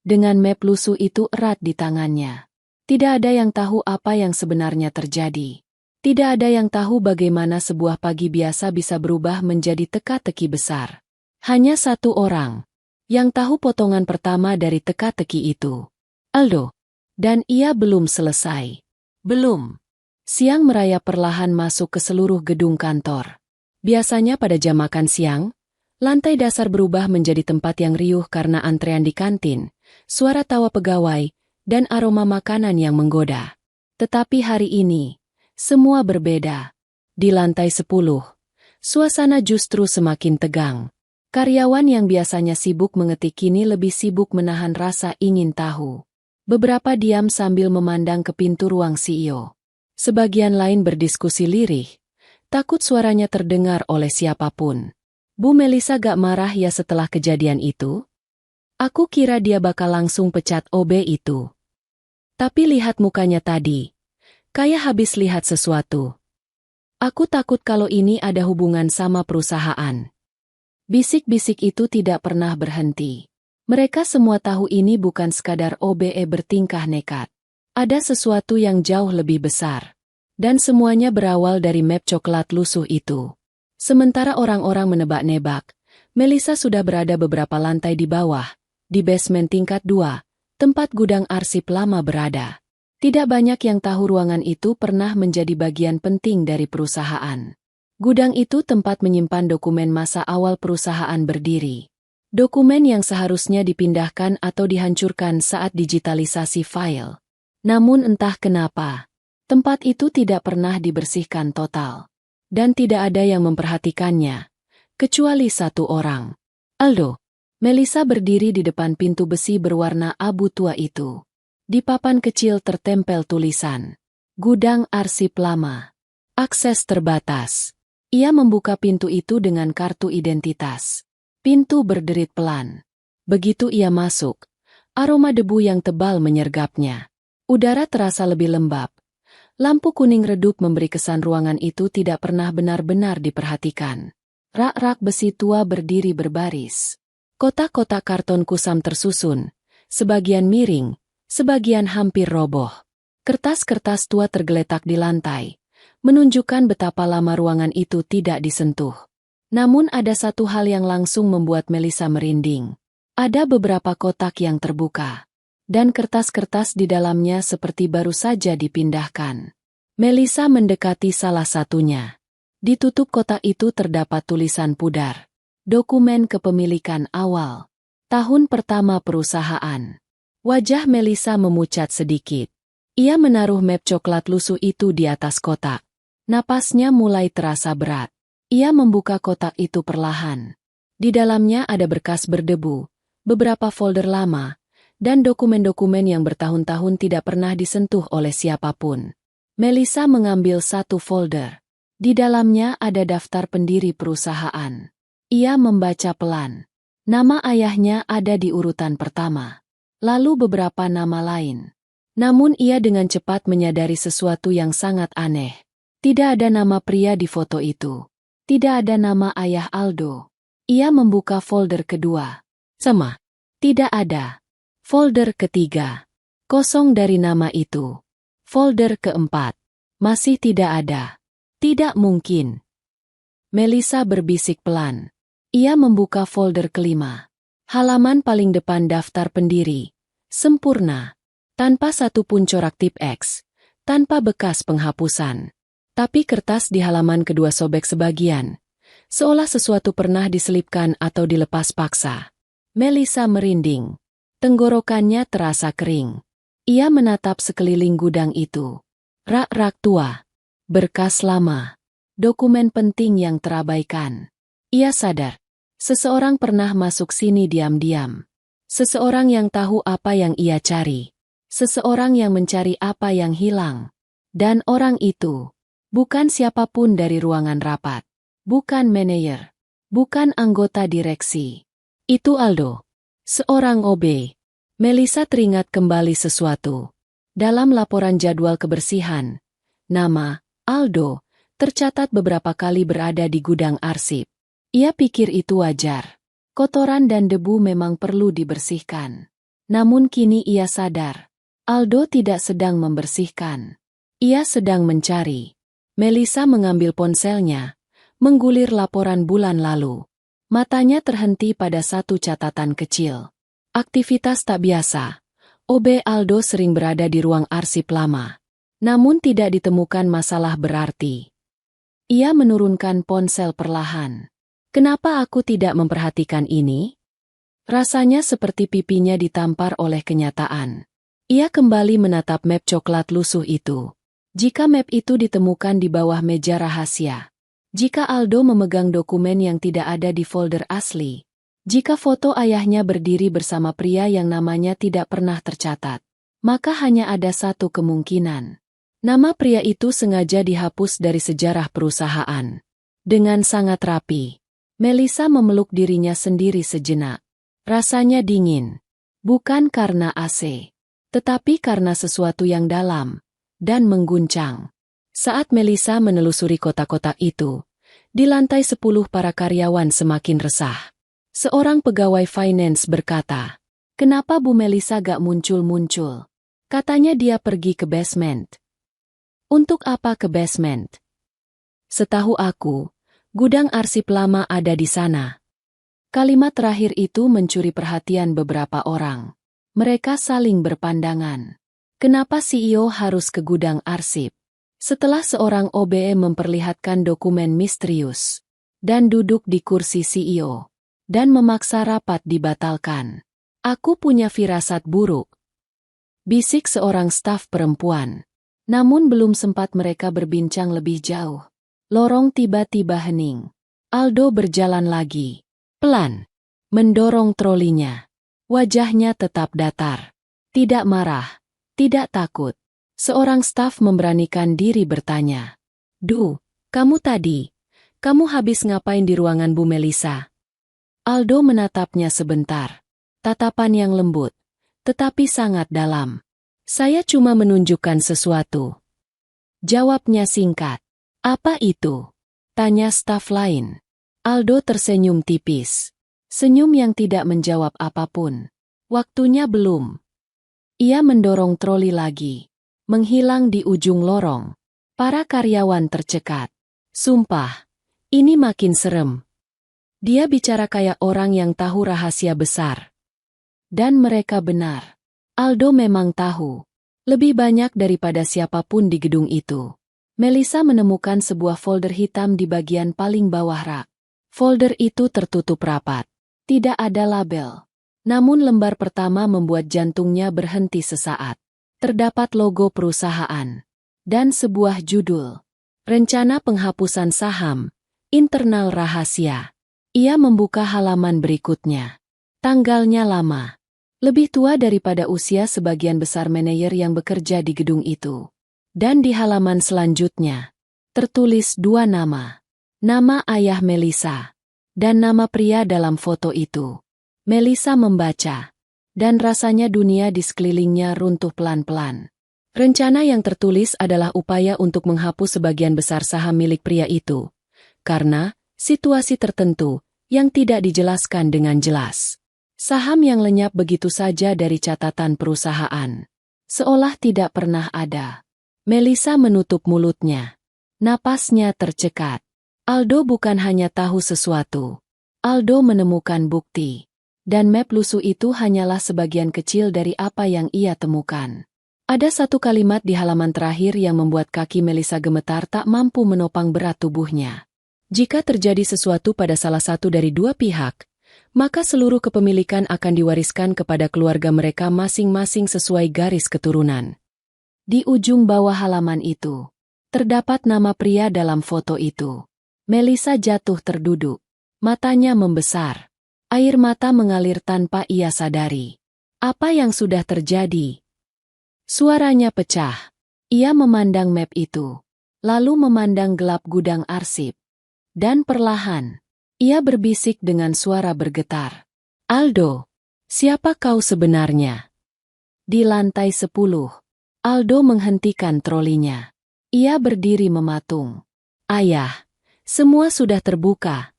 Dengan map lusuh itu erat di tangannya. Tidak ada yang tahu apa yang sebenarnya terjadi. Tidak ada yang tahu bagaimana sebuah pagi biasa bisa berubah menjadi teka-teki besar. Hanya satu orang yang tahu potongan pertama dari teka-teki itu. Aldo. Dan ia belum selesai. Belum. Siang merayap perlahan masuk ke seluruh gedung kantor. Biasanya pada jam makan siang, lantai dasar berubah menjadi tempat yang riuh karena antrean di kantin, suara tawa pegawai, dan aroma makanan yang menggoda. Tetapi hari ini, semua berbeda. Di lantai 10, suasana justru semakin tegang. Karyawan yang biasanya sibuk mengetik kini lebih sibuk menahan rasa ingin tahu. Beberapa diam sambil memandang ke pintu ruang CEO. Sebagian lain berdiskusi lirih, takut suaranya terdengar oleh siapapun. Bu Melissa gak marah ya setelah kejadian itu? Aku kira dia bakal langsung pecat OB itu. Tapi lihat mukanya tadi. Kayak habis lihat sesuatu. Aku takut kalau ini ada hubungan sama perusahaan. Bisik-bisik itu tidak pernah berhenti. Mereka semua tahu ini bukan sekadar OBE bertingkah nekat. Ada sesuatu yang jauh lebih besar. Dan semuanya berawal dari map coklat lusuh itu. Sementara orang-orang menebak-nebak, Melissa sudah berada beberapa lantai di bawah, di basement tingkat 2, tempat gudang arsip lama berada. Tidak banyak yang tahu ruangan itu pernah menjadi bagian penting dari perusahaan. Gudang itu tempat menyimpan dokumen masa awal perusahaan berdiri. Dokumen yang seharusnya dipindahkan atau dihancurkan saat digitalisasi file. Namun entah kenapa, tempat itu tidak pernah dibersihkan total. Dan tidak ada yang memperhatikannya, kecuali satu orang. Aldo. Melissa berdiri di depan pintu besi berwarna abu tua itu. Di papan kecil tertempel tulisan, "Gudang arsip lama. Akses terbatas." Ia membuka pintu itu dengan kartu identitas. Pintu berderit pelan. Begitu ia masuk, aroma debu yang tebal menyergapnya. Udara terasa lebih lembab. Lampu kuning redup memberi kesan ruangan itu tidak pernah benar-benar diperhatikan. Rak-rak besi tua berdiri berbaris. Kotak-kotak karton kusam tersusun, sebagian miring, sebagian hampir roboh. Kertas-kertas tua tergeletak di lantai, menunjukkan betapa lama ruangan itu tidak disentuh. Namun ada satu hal yang langsung membuat Melissa merinding. Ada beberapa kotak yang terbuka. Dan kertas-kertas di dalamnya seperti baru saja dipindahkan. Melissa mendekati salah satunya. Di tutup kotak itu terdapat tulisan pudar. Dokumen kepemilikan awal. Tahun pertama perusahaan. Wajah Melissa memucat sedikit. Ia menaruh map coklat lusuh itu di atas kotak. Napasnya mulai terasa berat. Ia membuka kotak itu perlahan. Di dalamnya ada berkas berdebu, beberapa folder lama, dan dokumen-dokumen yang bertahun-tahun tidak pernah disentuh oleh siapapun. Melissa mengambil satu folder. Di dalamnya ada daftar pendiri perusahaan. Ia membaca pelan. Nama ayahnya ada di urutan pertama. Lalu beberapa nama lain. Namun ia dengan cepat menyadari sesuatu yang sangat aneh. Tidak ada nama pria di foto itu. Tidak ada nama ayah Aldo. Ia membuka folder kedua. Sama. Tidak ada. Folder ketiga. Kosong dari nama itu. Folder keempat. Masih tidak ada. Tidak mungkin. Melissa berbisik pelan. Ia membuka folder kelima. Halaman paling depan daftar pendiri. Sempurna. Tanpa satu pun corak tip X. Tanpa bekas penghapusan. Tapi kertas di halaman kedua sobek sebagian. Seolah sesuatu pernah diselipkan atau dilepas paksa. Melissa merinding. Tenggorokannya terasa kering. Ia menatap sekeliling gudang itu. Rak-rak tua. Berkas lama. Dokumen penting yang terabaikan. Ia sadar. Seseorang pernah masuk sini diam-diam. Seseorang yang tahu apa yang ia cari. Seseorang yang mencari apa yang hilang. Dan orang itu Bukan siapapun dari ruangan rapat. Bukan manajer. Bukan anggota direksi. Itu Aldo. Seorang OB. Melissa teringat kembali sesuatu. Dalam laporan jadwal kebersihan, nama Aldo tercatat beberapa kali berada di gudang arsip. Ia pikir itu wajar. Kotoran dan debu memang perlu dibersihkan. Namun kini ia sadar, Aldo tidak sedang membersihkan. Ia sedang mencari. Melissa mengambil ponselnya, menggulir laporan bulan lalu. Matanya terhenti pada satu catatan kecil. Aktivitas tak biasa. OB Aldo sering berada di ruang arsip lama. Namun tidak ditemukan masalah berarti. Ia menurunkan ponsel perlahan. Kenapa aku tidak memperhatikan ini? Rasanya seperti pipinya ditampar oleh kenyataan. Ia kembali menatap map coklat lusuh itu. Jika map itu ditemukan di bawah meja rahasia. Jika Aldo memegang dokumen yang tidak ada di folder asli. Jika foto ayahnya berdiri bersama pria yang namanya tidak pernah tercatat. Maka hanya ada satu kemungkinan. Nama pria itu sengaja dihapus dari sejarah perusahaan. Dengan sangat rapi. Melissa memeluk dirinya sendiri sejenak. Rasanya dingin. Bukan karena AC. Tetapi karena sesuatu yang dalam. Dan mengguncang. Saat Melissa menelusuri kotak-kotak itu, di lantai 10 para karyawan semakin resah. Seorang pegawai finance berkata, "Kenapa Bu Melissa gak muncul-muncul?" Katanya dia pergi ke basement. Untuk apa ke basement? Setahu aku, gudang arsip lama ada di sana. Kalimat terakhir itu mencuri perhatian beberapa orang. Mereka saling berpandangan. Kenapa CEO harus ke gudang arsip? Setelah seorang OBE memperlihatkan dokumen misterius dan duduk di kursi CEO dan memaksa rapat dibatalkan. Aku punya firasat buruk. Bisik seorang staf perempuan. Namun belum sempat mereka berbincang lebih jauh. Lorong tiba-tiba hening. Aldo berjalan lagi. Pelan. Mendorong trolinya. Wajahnya tetap datar. Tidak marah. Tidak takut. Seorang staf memberanikan diri bertanya. "Du, kamu tadi. Kamu habis ngapain di ruangan Bu Melissa?" Aldo menatapnya sebentar. Tatapan yang lembut. Tetapi sangat dalam. "Saya cuma menunjukkan sesuatu." Jawabnya singkat. "Apa itu?" Tanya staf lain. Aldo tersenyum tipis. Senyum yang tidak menjawab apapun. Waktunya belum. Ia mendorong troli lagi. Menghilang di ujung lorong. Para karyawan tercekat. Sumpah, ini makin serem. Dia bicara kayak orang yang tahu rahasia besar. Dan mereka benar. Aldo memang tahu. Lebih banyak daripada siapapun di gedung itu. Melissa menemukan sebuah folder hitam di bagian paling bawah rak. Folder itu tertutup rapat. Tidak ada label. Namun lembar pertama membuat jantungnya berhenti sesaat. Terdapat logo perusahaan. Dan sebuah judul. Rencana penghapusan saham. Internal rahasia. Ia membuka halaman berikutnya. Tanggalnya lama. Lebih tua daripada usia sebagian besar manajer yang bekerja di gedung itu. Dan di halaman selanjutnya, tertulis dua nama. Nama ayah Melissa. Dan nama pria dalam foto itu. Melissa membaca. Dan rasanya dunia di sekelilingnya runtuh pelan-pelan. Rencana yang tertulis adalah upaya untuk menghapus sebagian besar saham milik pria itu. Karena situasi tertentu yang tidak dijelaskan dengan jelas. Saham yang lenyap begitu saja dari catatan perusahaan. Seolah tidak pernah ada. Melissa menutup mulutnya. Napasnya tercekat. Aldo bukan hanya tahu sesuatu. Aldo menemukan bukti. Dan map lusuh itu hanyalah sebagian kecil dari apa yang ia temukan. Ada satu kalimat di halaman terakhir yang membuat kaki Melissa gemetar tak mampu menopang berat tubuhnya. Jika terjadi sesuatu pada salah satu dari dua pihak, maka seluruh kepemilikan akan diwariskan kepada keluarga mereka masing-masing sesuai garis keturunan. Di ujung bawah halaman itu, terdapat nama pria dalam foto itu. Melissa jatuh terduduk. Matanya membesar. Air mata mengalir tanpa ia sadari. Apa yang sudah terjadi? Suaranya pecah. Ia memandang map itu. lalu memandang gelap gudang arsip. Dan perlahan, ia berbisik dengan suara bergetar. Aldo, siapa kau sebenarnya? Di lantai 10, Aldo menghentikan trolinya. Ia berdiri mematung. Ayah, semua sudah terbuka.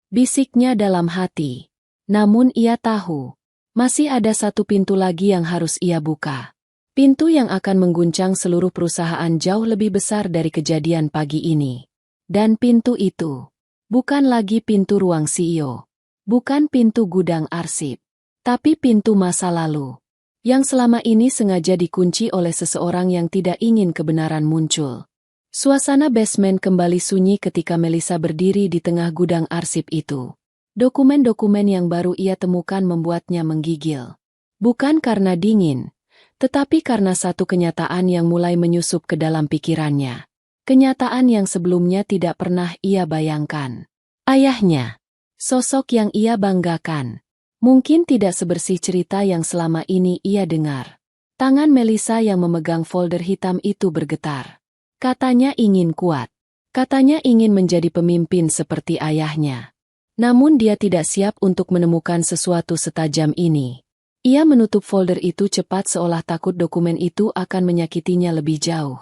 Bisiknya dalam hati. Namun ia tahu, masih ada satu pintu lagi yang harus ia buka. Pintu yang akan mengguncang seluruh perusahaan jauh lebih besar dari kejadian pagi ini. Dan pintu itu bukan lagi pintu ruang CEO, bukan pintu gudang arsip, tapi pintu masa lalu, yang selama ini sengaja dikunci oleh seseorang yang tidak ingin kebenaran muncul. Suasana basement kembali sunyi ketika Melissa berdiri di tengah gudang arsip itu. Dokumen-dokumen yang baru ia temukan membuatnya menggigil. Bukan karena dingin, tetapi karena satu kenyataan yang mulai menyusup ke dalam pikirannya. Kenyataan yang sebelumnya tidak pernah ia bayangkan. Ayahnya, sosok yang ia banggakan, mungkin tidak sebersih cerita yang selama ini ia dengar. Tangan Melissa yang memegang folder hitam itu bergetar. Katanya ingin kuat. Katanya ingin menjadi pemimpin seperti ayahnya. Namun dia tidak siap untuk menemukan sesuatu setajam ini. Ia menutup folder itu cepat seolah takut dokumen itu akan menyakitinya lebih jauh.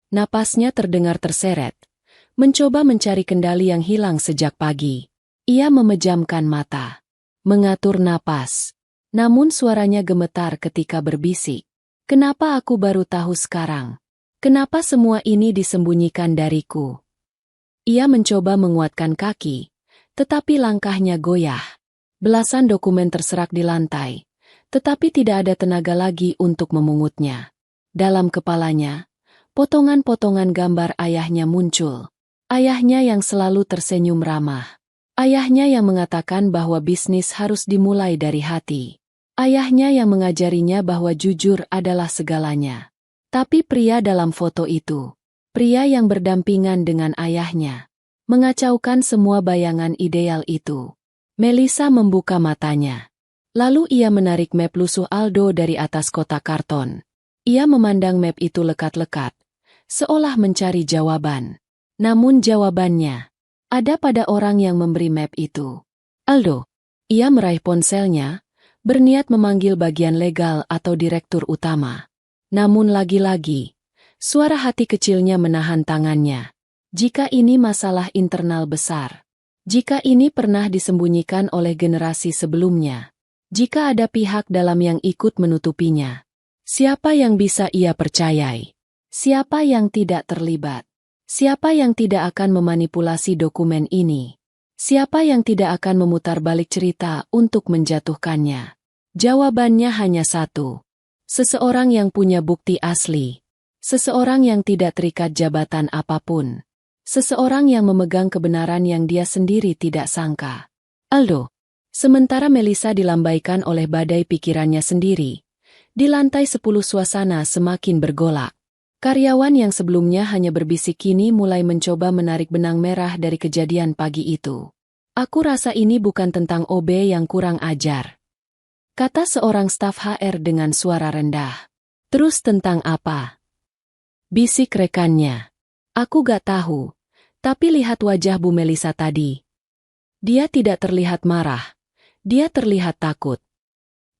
Napasnya terdengar terseret. Mencoba mencari kendali yang hilang sejak pagi. Ia memejamkan mata. Mengatur napas. Namun suaranya gemetar ketika berbisik. Kenapa aku baru tahu sekarang? Kenapa semua ini disembunyikan dariku? Ia mencoba menguatkan kaki. Tetapi langkahnya goyah. Belasan dokumen terserak di lantai, tetapi tidak ada tenaga lagi untuk memungutnya. Dalam kepalanya, potongan-potongan gambar ayahnya muncul. Ayahnya yang selalu tersenyum ramah. Ayahnya yang mengatakan bahwa bisnis harus dimulai dari hati. Ayahnya yang mengajarinya bahwa jujur adalah segalanya. Tapi pria dalam foto itu, pria yang berdampingan dengan ayahnya, mengacaukan semua bayangan ideal itu. Melissa membuka matanya. Lalu ia menarik map lusuh Aldo dari atas kotak karton. Ia memandang map itu lekat-lekat, seolah mencari jawaban. Namun jawabannya ada pada orang yang memberi map itu. Aldo. Ia meraih ponselnya, berniat memanggil bagian legal atau direktur utama. Namun lagi-lagi, suara hati kecilnya menahan tangannya. Jika ini masalah internal besar, jika ini pernah disembunyikan oleh generasi sebelumnya, jika ada pihak dalam yang ikut menutupinya, siapa yang bisa ia percayai? Siapa yang tidak terlibat? Siapa yang tidak akan memanipulasi dokumen ini? Siapa yang tidak akan memutar balik cerita untuk menjatuhkannya? Jawabannya hanya satu. Seseorang yang punya bukti asli. Seseorang yang tidak terikat jabatan apapun. Seseorang yang memegang kebenaran yang dia sendiri tidak sangka. Aldo. Sementara Melissa dilambaikan oleh badai pikirannya sendiri. Di lantai 10 suasana semakin bergolak. Karyawan yang sebelumnya hanya berbisik kini mulai mencoba menarik benang merah dari kejadian pagi itu. Aku rasa ini bukan tentang OB yang kurang ajar, kata seorang staf HR dengan suara rendah. Terus tentang apa? Bisik rekannya. Aku gak tahu, tapi lihat wajah Bu Melissa tadi. Dia tidak terlihat marah. Dia terlihat takut.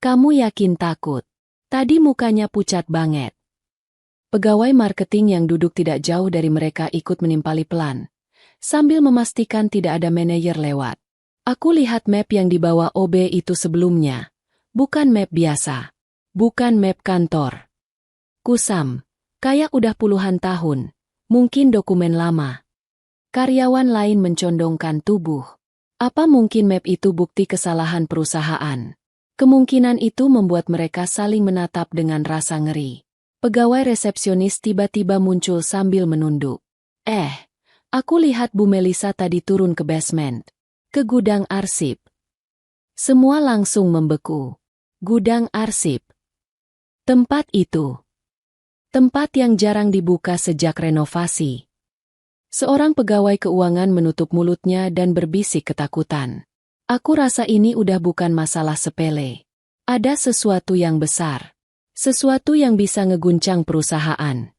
Kamu yakin takut? Tadi mukanya pucat banget. Pegawai marketing yang duduk tidak jauh dari mereka ikut menimpali pelan, sambil memastikan tidak ada manajer lewat. Aku lihat map yang dibawa OB itu sebelumnya. Bukan map biasa. Bukan map kantor. Kusam. Kayak udah puluhan tahun. Mungkin dokumen lama. Karyawan lain mencondongkan tubuh. Apa mungkin map itu bukti kesalahan perusahaan? Kemungkinan itu membuat mereka saling menatap dengan rasa ngeri. Pegawai resepsionis tiba-tiba muncul sambil menunduk. Aku lihat Bu Melissa tadi turun ke basement. Ke gudang arsip. Semua langsung membeku. Gudang arsip. Tempat itu. Tempat yang jarang dibuka sejak renovasi. Seorang pegawai keuangan menutup mulutnya dan berbisik ketakutan. Aku rasa ini udah bukan masalah sepele. Ada sesuatu yang besar. Sesuatu yang bisa ngeguncang perusahaan.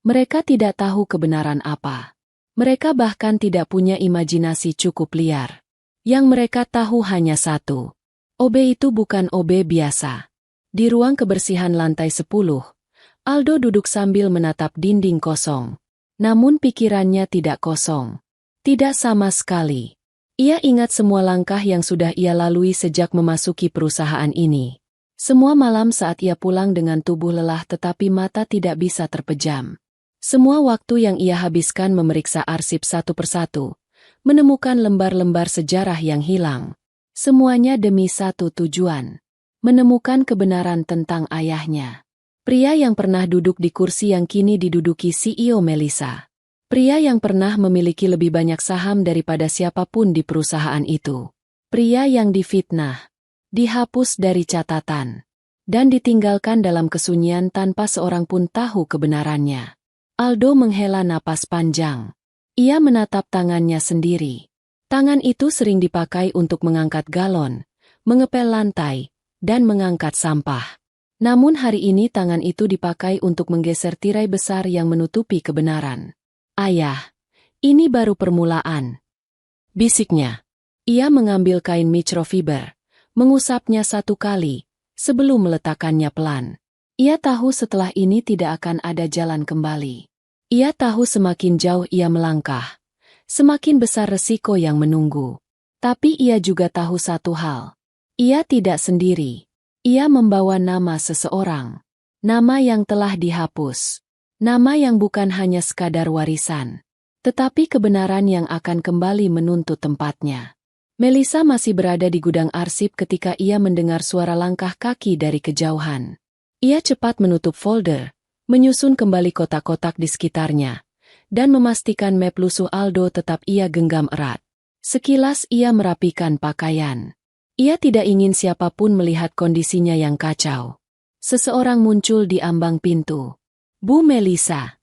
Mereka tidak tahu kebenaran apa. Mereka bahkan tidak punya imajinasi cukup liar. Yang mereka tahu hanya satu. OB itu bukan OB biasa. Di ruang kebersihan lantai 10, Aldo duduk sambil menatap dinding kosong. Namun pikirannya tidak kosong. Tidak sama sekali. Ia ingat semua langkah yang sudah ia lalui sejak memasuki perusahaan ini. Semua malam saat ia pulang dengan tubuh lelah tetapi mata tidak bisa terpejam. Semua waktu yang ia habiskan memeriksa arsip satu persatu, menemukan lembar-lembar sejarah yang hilang. Semuanya demi satu tujuan. Menemukan kebenaran tentang ayahnya. Pria yang pernah duduk di kursi yang kini diduduki CEO Melissa. Pria yang pernah memiliki lebih banyak saham daripada siapapun di perusahaan itu. Pria yang difitnah, dihapus dari catatan, dan ditinggalkan dalam kesunyian tanpa seorang pun tahu kebenarannya. Aldo menghela napas panjang. Ia menatap tangannya sendiri. Tangan itu sering dipakai untuk mengangkat galon, mengepel lantai, dan mengangkat sampah. Namun hari ini tangan itu dipakai untuk menggeser tirai besar yang menutupi kebenaran. Ayah, ini baru permulaan. Bisiknya. Ia mengambil kain microfiber, mengusapnya satu kali, sebelum meletakkannya pelan. Ia tahu setelah ini tidak akan ada jalan kembali. Ia tahu semakin jauh ia melangkah, semakin besar resiko yang menunggu. Tapi ia juga tahu satu hal. Ia tidak sendiri. Ia membawa nama seseorang. Nama yang telah dihapus. Nama yang bukan hanya sekadar warisan, tetapi kebenaran yang akan kembali menuntut tempatnya. Melissa masih berada di gudang arsip ketika ia mendengar suara langkah kaki dari kejauhan. Ia cepat menutup folder, menyusun kembali kotak-kotak di sekitarnya, dan memastikan map lusuh Aldo tetap ia genggam erat. Sekilas ia merapikan pakaian. Ia tidak ingin siapapun melihat kondisinya yang kacau. Seseorang muncul di ambang pintu. Bu Melissa.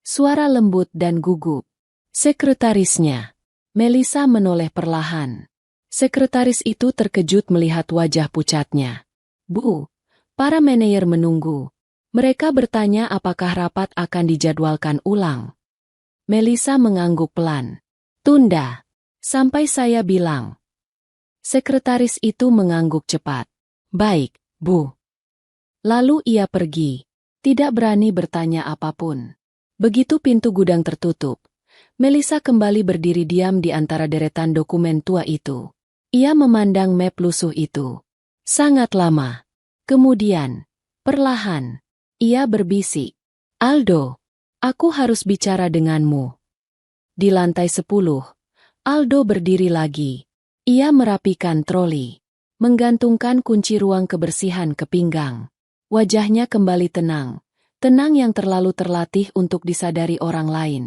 Suara lembut dan gugup. Sekretarisnya. Melissa menoleh perlahan. Sekretaris itu terkejut melihat wajah pucatnya. Bu, para manajer menunggu. Mereka bertanya apakah rapat akan dijadwalkan ulang. Melissa mengangguk pelan. Tunda. Sampai saya bilang. Sekretaris itu mengangguk cepat. Baik, Bu. Lalu ia pergi. Tidak berani bertanya apapun. Begitu pintu gudang tertutup, Melissa kembali berdiri diam di antara deretan dokumen tua itu. Ia memandang map lusuh itu. Sangat lama. Kemudian, perlahan, ia berbisik. Aldo, aku harus bicara denganmu. Di lantai 10, Aldo berdiri lagi. Ia merapikan troli, menggantungkan kunci ruang kebersihan ke pinggang. Wajahnya kembali tenang. Tenang yang terlalu terlatih untuk disadari orang lain.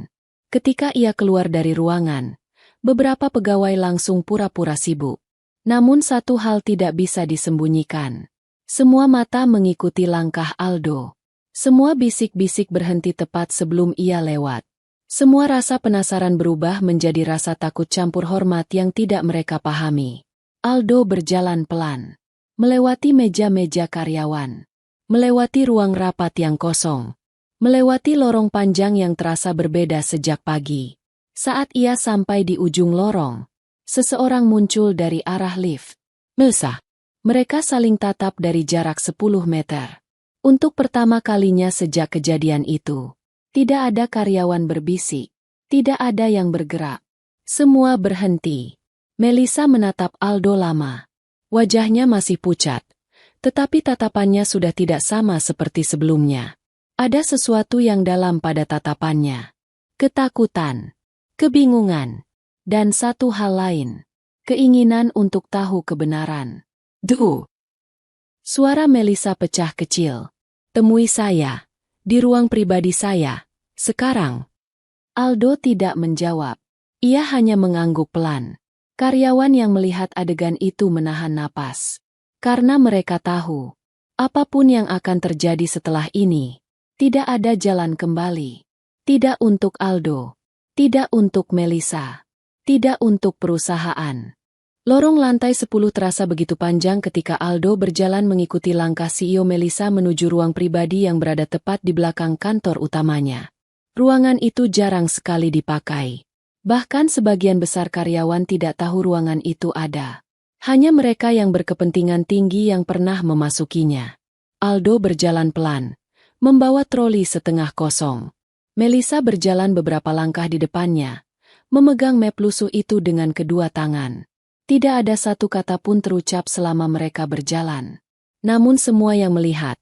Ketika ia keluar dari ruangan, beberapa pegawai langsung pura-pura sibuk. Namun satu hal tidak bisa disembunyikan. Semua mata mengikuti langkah Aldo. Semua bisik-bisik berhenti tepat sebelum ia lewat. Semua rasa penasaran berubah menjadi rasa takut campur hormat yang tidak mereka pahami. Aldo berjalan pelan, melewati meja-meja karyawan. Melewati ruang rapat yang kosong. Melewati lorong panjang yang terasa berbeda sejak pagi. Saat ia sampai di ujung lorong, seseorang muncul dari arah lift. Melissa. Mereka saling tatap dari jarak 10 meter. Untuk pertama kalinya sejak kejadian itu, tidak ada karyawan berbisik. Tidak ada yang bergerak. Semua berhenti. Melissa menatap Aldo lama. Wajahnya masih pucat. Tetapi tatapannya sudah tidak sama seperti sebelumnya. Ada sesuatu yang dalam pada tatapannya. Ketakutan, kebingungan, dan satu hal lain. Keinginan untuk tahu kebenaran. Duh! Suara Melissa pecah kecil. Temui saya. Di ruang pribadi saya. Sekarang. Aldo tidak menjawab. Ia hanya mengangguk pelan. Karyawan yang melihat adegan itu menahan napas. Karena mereka tahu, apapun yang akan terjadi setelah ini, tidak ada jalan kembali. Tidak untuk Aldo, tidak untuk Melissa, tidak untuk perusahaan. Lorong lantai 10 terasa begitu panjang ketika Aldo berjalan mengikuti langkah CEO Melissa menuju ruang pribadi yang berada tepat di belakang kantor utamanya. Ruangan itu jarang sekali dipakai. Bahkan sebagian besar karyawan tidak tahu ruangan itu ada. Hanya mereka yang berkepentingan tinggi yang pernah memasukinya. Aldo berjalan pelan, membawa troli setengah kosong. Melissa berjalan beberapa langkah di depannya, memegang map lusuh itu dengan kedua tangan. Tidak ada satu kata pun terucap selama mereka berjalan. Namun semua yang melihat,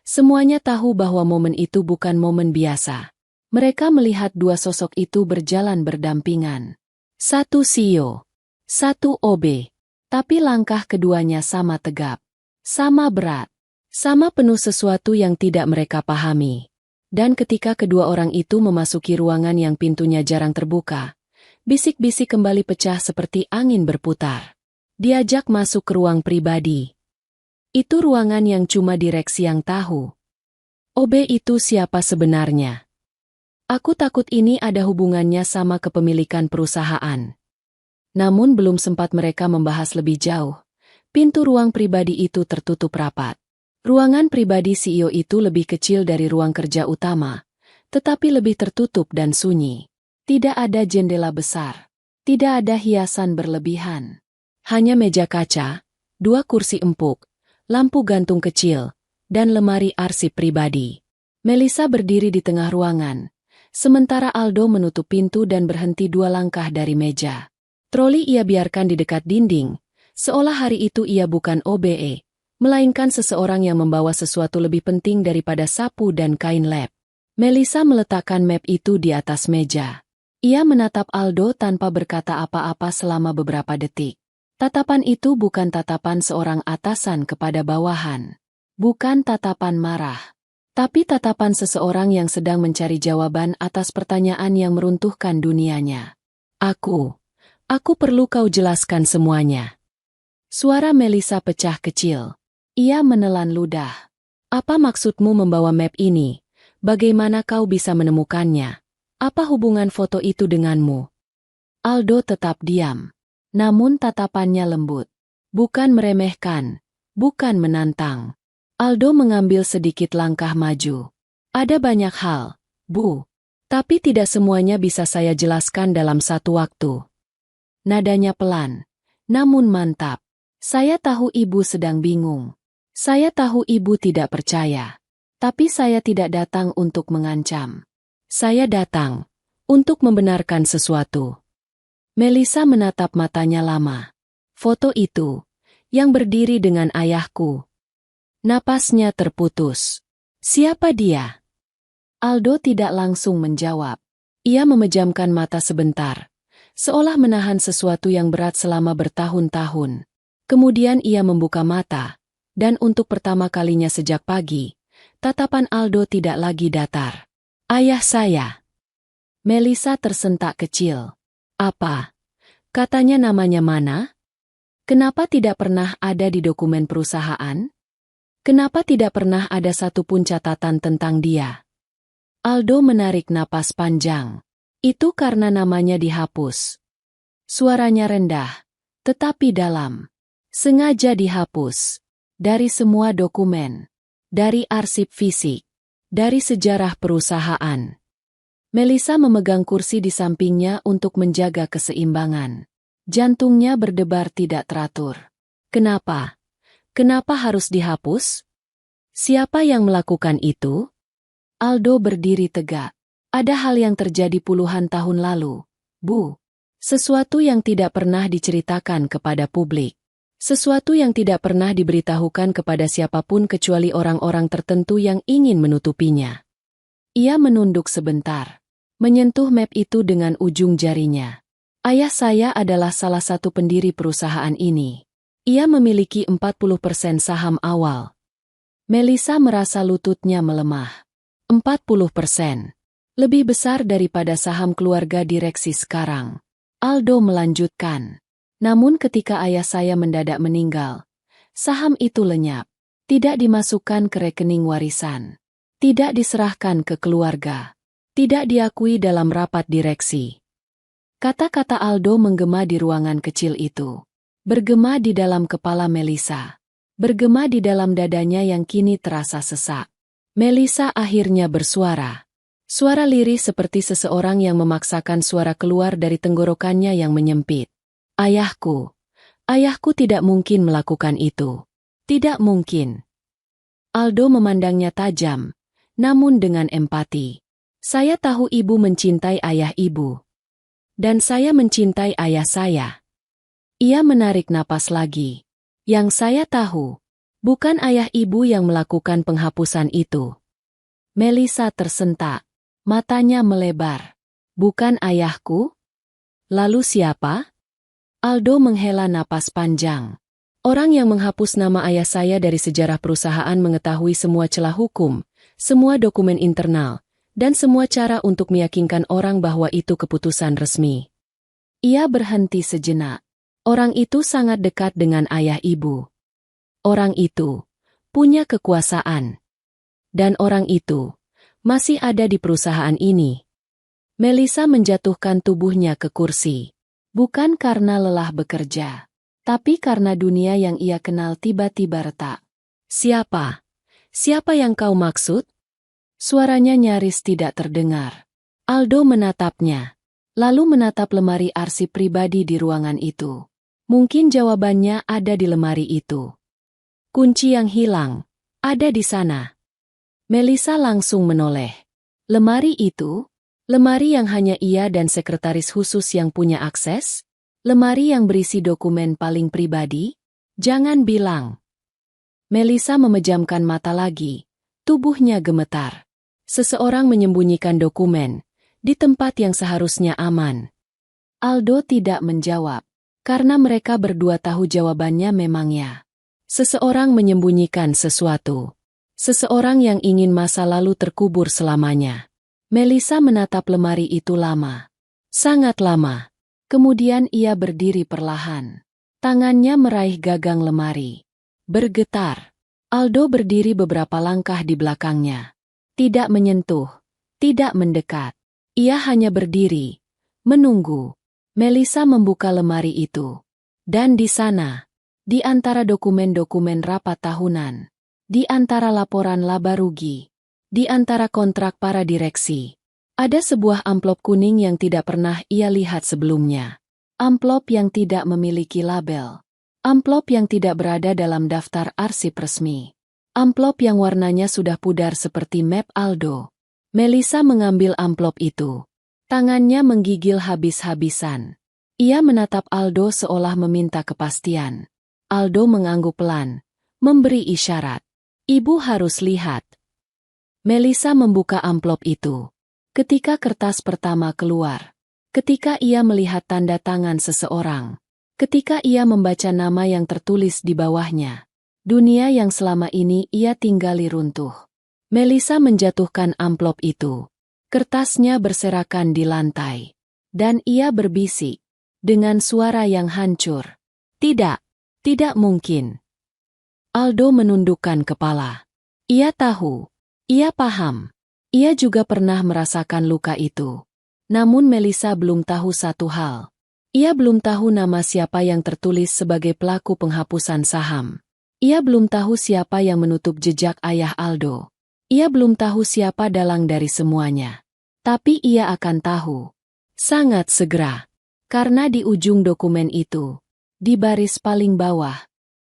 semuanya tahu bahwa momen itu bukan momen biasa. Mereka melihat dua sosok itu berjalan berdampingan. Satu CEO, satu OB. Tapi langkah keduanya sama tegap, sama berat, sama penuh sesuatu yang tidak mereka pahami. Dan ketika kedua orang itu memasuki ruangan yang pintunya jarang terbuka, bisik-bisik kembali pecah seperti angin berputar. Diajak masuk ke ruang pribadi. Itu ruangan yang cuma direksi yang tahu. OB itu siapa sebenarnya? Aku takut ini ada hubungannya sama kepemilikan perusahaan. Namun belum sempat mereka membahas lebih jauh, pintu ruang pribadi itu tertutup rapat. Ruangan pribadi CEO itu lebih kecil dari ruang kerja utama, tetapi lebih tertutup dan sunyi. Tidak ada jendela besar. Tidak ada hiasan berlebihan. Hanya meja kaca, dua kursi empuk, lampu gantung kecil, dan lemari arsip pribadi. Melissa berdiri di tengah ruangan, sementara Aldo menutup pintu dan berhenti dua langkah dari meja. Troli ia biarkan di dekat dinding, seolah hari itu ia bukan OBE, melainkan seseorang yang membawa sesuatu lebih penting daripada sapu dan kain lap. Melissa meletakkan map itu di atas meja. Ia menatap Aldo tanpa berkata apa-apa selama beberapa detik. Tatapan itu bukan tatapan seorang atasan kepada bawahan. Bukan tatapan marah. Tapi tatapan seseorang yang sedang mencari jawaban atas pertanyaan yang meruntuhkan dunianya. Aku perlu kau jelaskan semuanya. Suara Melissa pecah kecil. Ia menelan ludah. Apa maksudmu membawa map ini? Bagaimana kau bisa menemukannya? Apa hubungan foto itu denganmu? Aldo tetap diam. Namun tatapannya lembut. Bukan meremehkan. Bukan menantang. Aldo mengambil sedikit langkah maju. Ada banyak hal, Bu. Tapi tidak semuanya bisa saya jelaskan dalam satu waktu. Nadanya pelan. Namun mantap. Saya tahu ibu sedang bingung. Saya tahu ibu tidak percaya. Tapi saya tidak datang untuk mengancam. Saya datang untuk membenarkan sesuatu. Melissa menatap matanya lama. Foto itu, yang berdiri dengan ayahku. Napasnya terputus. Siapa dia? Aldo tidak langsung menjawab. Ia memejamkan mata sebentar, seolah menahan sesuatu yang berat selama bertahun-tahun. Kemudian ia membuka mata, dan untuk pertama kalinya sejak pagi, tatapan Aldo tidak lagi datar. Ayah saya. Melissa tersentak kecil. Apa? Katanya namanya mana? Kenapa tidak pernah ada di dokumen perusahaan? Kenapa tidak pernah ada satupun catatan tentang dia? Aldo menarik napas panjang. Itu karena namanya dihapus. Suaranya rendah, tetapi dalam. Sengaja dihapus. Dari semua dokumen. Dari arsip fisik. Dari sejarah perusahaan. Melissa memegang kursi di sampingnya untuk menjaga keseimbangan. Jantungnya berdebar tidak teratur. Kenapa? Kenapa harus dihapus? Siapa yang melakukan itu? Aldo berdiri tegak. Ada hal yang terjadi puluhan tahun lalu, Bu. Sesuatu yang tidak pernah diceritakan kepada publik. Sesuatu yang tidak pernah diberitahukan kepada siapapun kecuali orang-orang tertentu yang ingin menutupinya. Ia menunduk sebentar, menyentuh map itu dengan ujung jarinya. Ayah saya adalah salah satu pendiri perusahaan ini. Ia memiliki 40% saham awal. Melissa merasa lututnya melemah. 40%. Lebih besar daripada saham keluarga direksi sekarang. Aldo melanjutkan. Namun ketika ayah saya mendadak meninggal, saham itu lenyap. Tidak dimasukkan ke rekening warisan. Tidak diserahkan ke keluarga. Tidak diakui dalam rapat direksi. Kata-kata Aldo menggema di ruangan kecil itu. Bergema di dalam kepala Melissa. Bergema di dalam dadanya yang kini terasa sesak. Melissa akhirnya bersuara. Suara lirih seperti seseorang yang memaksakan suara keluar dari tenggorokannya yang menyempit. Ayahku. Ayahku tidak mungkin melakukan itu. Tidak mungkin. Aldo memandangnya tajam, namun dengan empati. Saya tahu ibu mencintai ayah ibu. Dan saya mencintai ayah saya. Ia menarik napas lagi. Yang saya tahu, bukan ayah ibu yang melakukan penghapusan itu. Melissa tersentak. Matanya melebar. Bukan ayahku? Lalu siapa? Aldo menghela napas panjang. Orang yang menghapus nama ayah saya dari sejarah perusahaan mengetahui semua celah hukum, semua dokumen internal, dan semua cara untuk meyakinkan orang bahwa itu keputusan resmi. Ia berhenti sejenak. Orang itu sangat dekat dengan ayah ibu. Orang itu punya kekuasaan. Dan orang itu masih ada di perusahaan ini. Melissa menjatuhkan tubuhnya ke kursi. Bukan karena lelah bekerja, tapi karena dunia yang ia kenal tiba-tiba retak. Siapa? Siapa yang kau maksud? Suaranya nyaris tidak terdengar. Aldo menatapnya, lalu menatap lemari arsip pribadi di ruangan itu. Mungkin jawabannya ada di lemari itu. Kunci yang hilang ada di sana. Melissa langsung menoleh. Lemari itu? Lemari yang hanya ia dan sekretaris khusus yang punya akses? Lemari yang berisi dokumen paling pribadi? Jangan bilang. Melissa memejamkan mata lagi. Tubuhnya gemetar. Seseorang menyembunyikan dokumen di tempat yang seharusnya aman. Aldo tidak menjawab. Karena mereka berdua tahu jawabannya memang ya. Seseorang menyembunyikan sesuatu. Seseorang yang ingin masa lalu terkubur selamanya. Melissa menatap lemari itu lama. Sangat lama. Kemudian ia berdiri perlahan. Tangannya meraih gagang lemari. Bergetar. Aldo berdiri beberapa langkah di belakangnya. Tidak menyentuh. Tidak mendekat. Ia hanya berdiri. Menunggu. Melissa membuka lemari itu. Dan di sana, di antara dokumen-dokumen rapat tahunan, di antara laporan laba rugi, di antara kontrak para direksi, ada sebuah amplop kuning yang tidak pernah ia lihat sebelumnya. Amplop yang tidak memiliki label. Amplop yang tidak berada dalam daftar arsip resmi. Amplop yang warnanya sudah pudar seperti map Aldo. Melissa mengambil amplop itu. Tangannya menggigil habis-habisan. Ia menatap Aldo seolah meminta kepastian. Aldo mengangguk pelan, memberi isyarat. Ibu harus lihat. Melissa membuka amplop itu. Ketika kertas pertama keluar. Ketika ia melihat tanda tangan seseorang. Ketika ia membaca nama yang tertulis di bawahnya. Dunia yang selama ini ia tinggali runtuh. Melissa menjatuhkan amplop itu. Kertasnya berserakan di lantai. Dan ia berbisik. Dengan suara yang hancur. Tidak. Tidak mungkin. Aldo menundukkan kepala. Ia tahu. Ia paham. Ia juga pernah merasakan luka itu. Namun Melissa belum tahu satu hal. Ia belum tahu nama siapa yang tertulis sebagai pelaku penghapusan saham. Ia belum tahu siapa yang menutup jejak ayah Aldo. Ia belum tahu siapa dalang dari semuanya. Tapi ia akan tahu. Sangat segera. Karena di ujung dokumen itu, di baris paling bawah,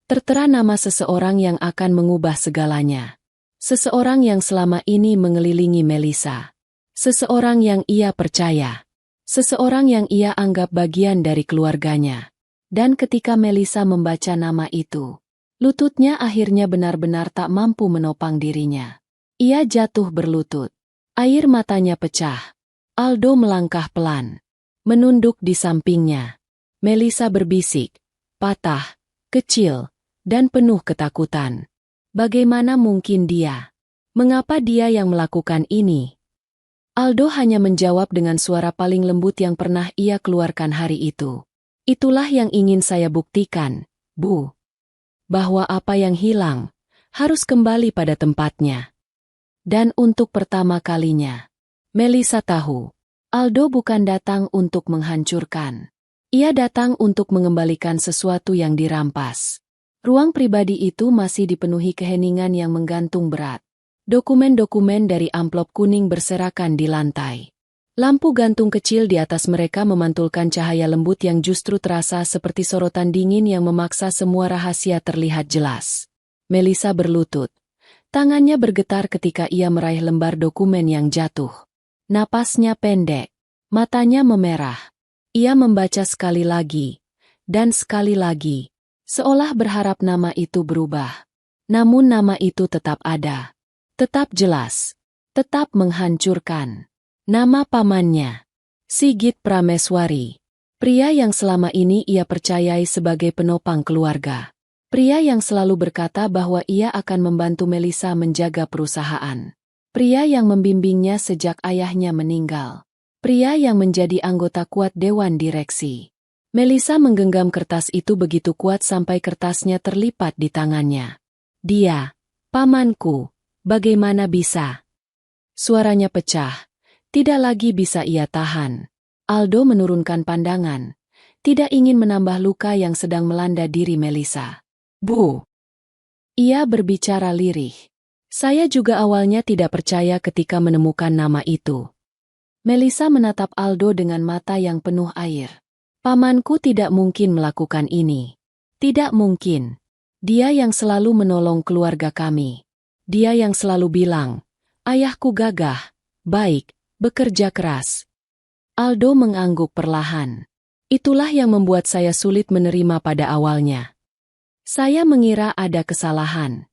tertera nama seseorang yang akan mengubah segalanya. Seseorang yang selama ini mengelilingi Melissa. Seseorang yang ia percaya. Seseorang yang ia anggap bagian dari keluarganya. Dan ketika Melissa membaca nama itu, lututnya akhirnya benar-benar tak mampu menopang dirinya. Ia jatuh berlutut. Air matanya pecah. Aldo melangkah pelan. Menunduk di sampingnya. Melissa berbisik. Patah, kecil, dan penuh ketakutan. Bagaimana mungkin dia? Mengapa dia yang melakukan ini? Aldo hanya menjawab dengan suara paling lembut yang pernah ia keluarkan hari itu. Itulah yang ingin saya buktikan, Bu. Bahwa apa yang hilang harus kembali pada tempatnya. Dan untuk pertama kalinya, Melissa tahu, Aldo bukan datang untuk menghancurkan. Ia datang untuk mengembalikan sesuatu yang dirampas. Ruang pribadi itu masih dipenuhi keheningan yang menggantung berat. Dokumen-dokumen dari amplop kuning berserakan di lantai. Lampu gantung kecil di atas mereka memantulkan cahaya lembut yang justru terasa seperti sorotan dingin yang memaksa semua rahasia terlihat jelas. Melisa berlutut. Tangannya bergetar ketika ia meraih lembar dokumen yang jatuh. Napasnya pendek. Matanya memerah. Ia membaca sekali lagi. Dan sekali lagi. Seolah berharap nama itu berubah. Namun nama itu tetap ada. Tetap jelas. Tetap menghancurkan. Nama pamannya. Sigit Prameswari. Pria yang selama ini ia percayai sebagai penopang keluarga. Pria yang selalu berkata bahwa ia akan membantu Melisa menjaga perusahaan. Pria yang membimbingnya sejak ayahnya meninggal. Pria yang menjadi anggota kuat dewan direksi. Melisa menggenggam kertas itu begitu kuat sampai kertasnya terlipat di tangannya. Dia, pamanku, bagaimana bisa? Suaranya pecah. Tidak lagi bisa ia tahan. Aldo menurunkan pandangan. Tidak ingin menambah luka yang sedang melanda diri Melisa. Bu. Ia berbicara lirih. Saya juga awalnya tidak percaya ketika menemukan nama itu. Melisa menatap Aldo dengan mata yang penuh air. Pamanku tidak mungkin melakukan ini. Tidak mungkin. Dia yang selalu menolong keluarga kami. Dia yang selalu bilang, ayahku gagah, baik, bekerja keras. Aldo mengangguk perlahan. Itulah yang membuat saya sulit menerima pada awalnya. Saya mengira ada kesalahan.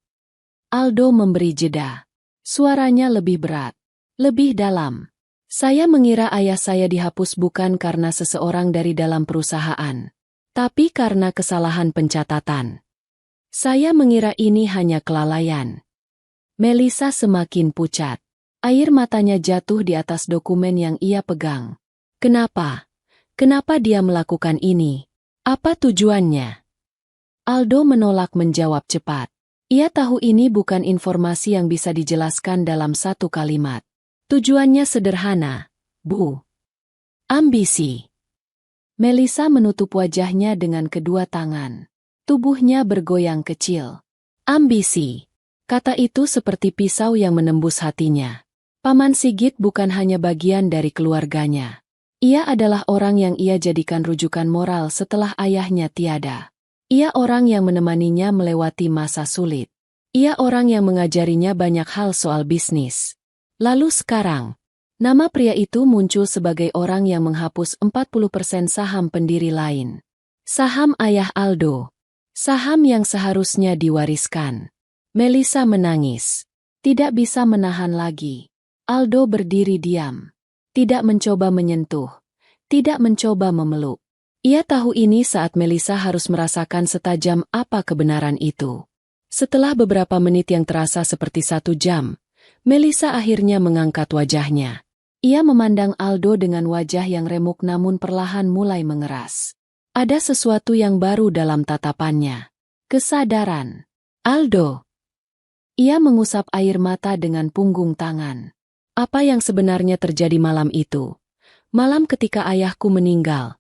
Aldo memberi jeda. Suaranya lebih berat. Lebih dalam. Saya mengira ayah saya dihapus bukan karena seseorang dari dalam perusahaan. Tapi karena kesalahan pencatatan. Saya mengira ini hanya kelalaian. Melisa semakin pucat. Air matanya jatuh di atas dokumen yang ia pegang. Kenapa? Kenapa dia melakukan ini? Apa tujuannya? Aldo menolak menjawab cepat. Ia tahu ini bukan informasi yang bisa dijelaskan dalam satu kalimat. Tujuannya sederhana, Bu. Ambisi. Melisa menutup wajahnya dengan kedua tangan. Tubuhnya bergoyang kecil. Ambisi. Kata itu seperti pisau yang menembus hatinya. Paman Sigit bukan hanya bagian dari keluarganya. Ia adalah orang yang ia jadikan rujukan moral setelah ayahnya tiada. Ia orang yang menemaninya melewati masa sulit. Ia orang yang mengajarinya banyak hal soal bisnis. Lalu sekarang, nama pria itu muncul sebagai orang yang menghapus 40% saham pendiri lain. Saham ayah Aldo. Saham yang seharusnya diwariskan. Melisa menangis. Tidak bisa menahan lagi. Aldo berdiri diam. Tidak mencoba menyentuh. Tidak mencoba memeluk. Ia tahu ini saat Melisa harus merasakan setajam apa kebenaran itu. Setelah beberapa menit yang terasa seperti 1 jam, Melisa akhirnya mengangkat wajahnya. Ia memandang Aldo dengan wajah yang remuk namun perlahan mulai mengeras. Ada sesuatu yang baru dalam tatapannya. Kesadaran. Aldo. Ia mengusap air mata dengan punggung tangan. Apa yang sebenarnya terjadi malam itu? Malam ketika ayahku meninggal.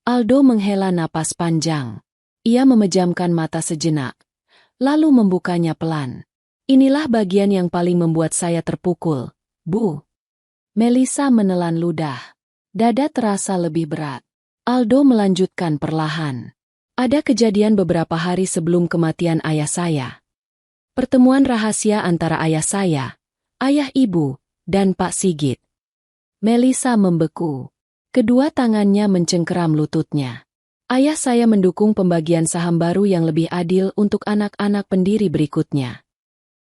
Aldo menghela napas panjang. Ia memejamkan mata sejenak. Lalu membukanya pelan. Inilah bagian yang paling membuat saya terpukul, Bu. Melisa menelan ludah. Dada terasa lebih berat. Aldo melanjutkan perlahan. Ada kejadian beberapa hari sebelum kematian ayah saya. Pertemuan rahasia antara ayah saya, ayah ibu, dan Pak Sigit. Melisa membeku. Kedua tangannya mencengkeram lututnya. Ayah saya mendukung pembagian saham baru yang lebih adil untuk anak-anak pendiri berikutnya.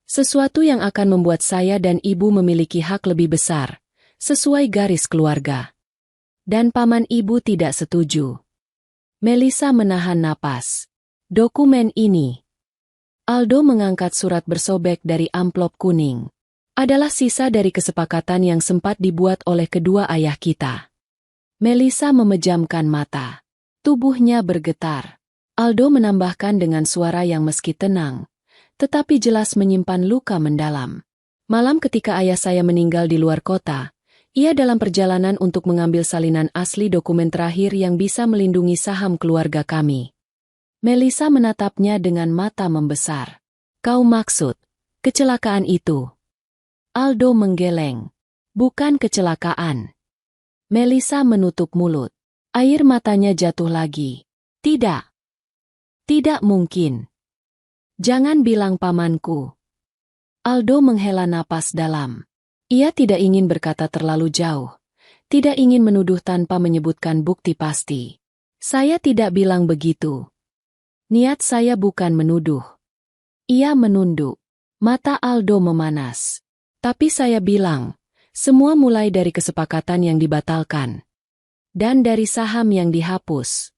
Sesuatu yang akan membuat saya dan ibu memiliki hak lebih besar, sesuai garis keluarga. Dan paman ibu tidak setuju. Melisa menahan napas. Dokumen ini. Aldo mengangkat surat bersobek dari amplop kuning. Adalah sisa dari kesepakatan yang sempat dibuat oleh kedua ayah kita. Melisa memejamkan mata. Tubuhnya bergetar. Aldo menambahkan dengan suara yang meski tenang, tetapi jelas menyimpan luka mendalam. Malam ketika ayah saya meninggal di luar kota, Ia dalam perjalanan untuk mengambil salinan asli dokumen terakhir yang bisa melindungi saham keluarga kami. Melissa menatapnya dengan mata membesar. Kau maksud, kecelakaan itu? Aldo menggeleng. Bukan kecelakaan. Melissa menutup mulut. Air matanya jatuh lagi. Tidak. Tidak mungkin. Jangan bilang pamanku. Aldo menghela napas dalam. Ia tidak ingin berkata terlalu jauh. Tidak ingin menuduh tanpa menyebutkan bukti pasti. Saya tidak bilang begitu. Niat saya bukan menuduh. Ia menunduk. Mata Aldo memanas. Tapi saya bilang, semua mulai dari kesepakatan yang dibatalkan. Dan dari saham yang dihapus.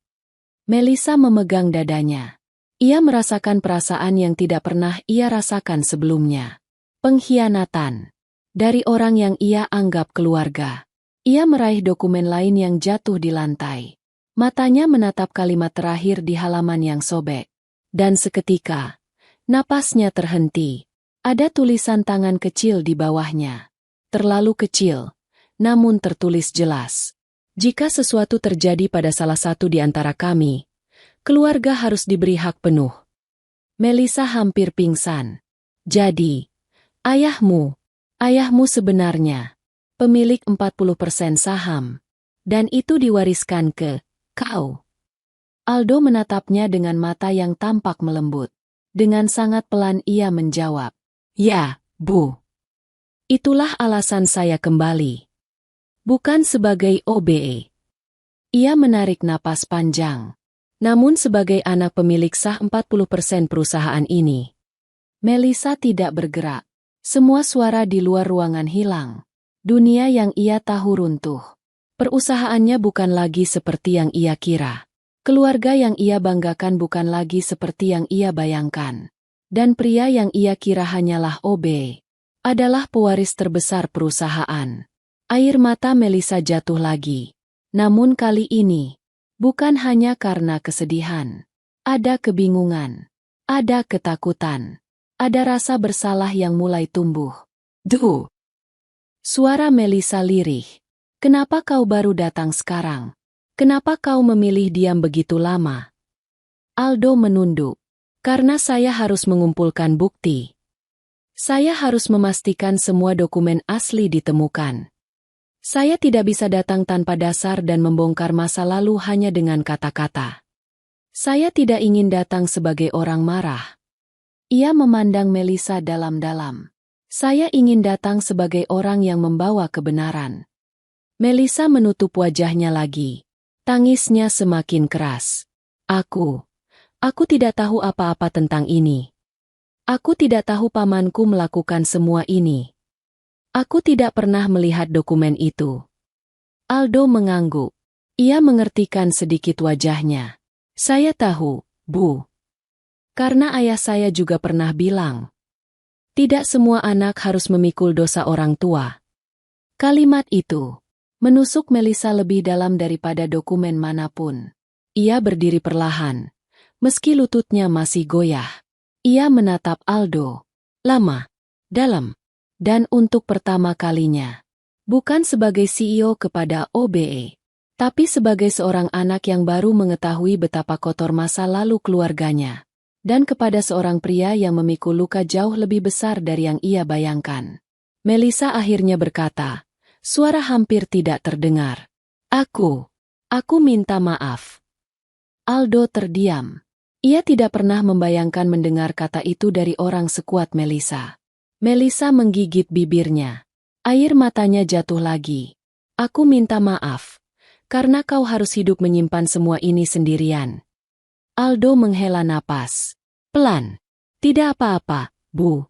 Melissa memegang dadanya. Ia merasakan perasaan yang tidak pernah ia rasakan sebelumnya. Pengkhianatan. Dari orang yang ia anggap keluarga. Ia meraih dokumen lain yang jatuh di lantai. Matanya menatap kalimat terakhir di halaman yang sobek. Dan seketika, napasnya terhenti. Ada tulisan tangan kecil di bawahnya. Terlalu kecil, namun tertulis jelas. Jika sesuatu terjadi pada salah satu di antara kami, keluarga harus diberi hak penuh. Melissa hampir pingsan. Jadi, Ayahmu sebenarnya pemilik 40% saham, dan itu diwariskan ke kau. Aldo menatapnya dengan mata yang tampak melembut. Dengan sangat pelan ia menjawab, "Ya, Bu. Itulah alasan saya kembali. Bukan sebagai OBE." Ia menarik napas panjang. Namun sebagai anak pemilik sah 40% perusahaan ini. Melissa tidak bergerak. Semua suara di luar ruangan hilang. Dunia yang ia tahu runtuh. Perusahaannya bukan lagi seperti yang ia kira. Keluarga yang ia banggakan bukan lagi seperti yang ia bayangkan. Dan pria yang ia kira hanyalah OB. Adalah pewaris terbesar perusahaan. Air mata Melissa jatuh lagi. Namun kali ini, bukan hanya karena kesedihan. Ada kebingungan. Ada ketakutan. Ada rasa bersalah yang mulai tumbuh. Duh! Suara Melissa lirih. Kenapa kau baru datang sekarang? Kenapa kau memilih diam begitu lama? Aldo menunduk. Karena saya harus mengumpulkan bukti. Saya harus memastikan semua dokumen asli ditemukan. Saya tidak bisa datang tanpa dasar dan membongkar masa lalu hanya dengan kata-kata. Saya tidak ingin datang sebagai orang marah. Ia memandang Melissa dalam-dalam. Saya ingin datang sebagai orang yang membawa kebenaran. Melissa menutup wajahnya lagi. Tangisnya semakin keras. Aku tidak tahu apa-apa tentang ini. Aku tidak tahu pamanku melakukan semua ini. Aku tidak pernah melihat dokumen itu. Aldo mengangguk. Ia mengertikan sedikit wajahnya. Saya tahu, Bu. Karena ayah saya juga pernah bilang, tidak semua anak harus memikul dosa orang tua. Kalimat itu menusuk Melissa lebih dalam daripada dokumen manapun. Ia berdiri perlahan, meski lututnya masih goyah. Ia menatap Aldo, lama, dalam, dan untuk pertama kalinya. Bukan sebagai CEO kepada OBE, tapi sebagai seorang anak yang baru mengetahui betapa kotor masa lalu keluarganya. Dan kepada seorang pria yang memikul luka jauh lebih besar dari yang ia bayangkan. Melissa akhirnya berkata, suara hampir tidak terdengar. Aku minta maaf. Aldo terdiam. Ia tidak pernah membayangkan mendengar kata itu dari orang sekuat Melissa. Melissa menggigit bibirnya. Air matanya jatuh lagi. Aku minta maaf. Karena kau harus hidup menyimpan semua ini sendirian. Aldo menghela napas. Pelan. Tidak apa-apa, Bu.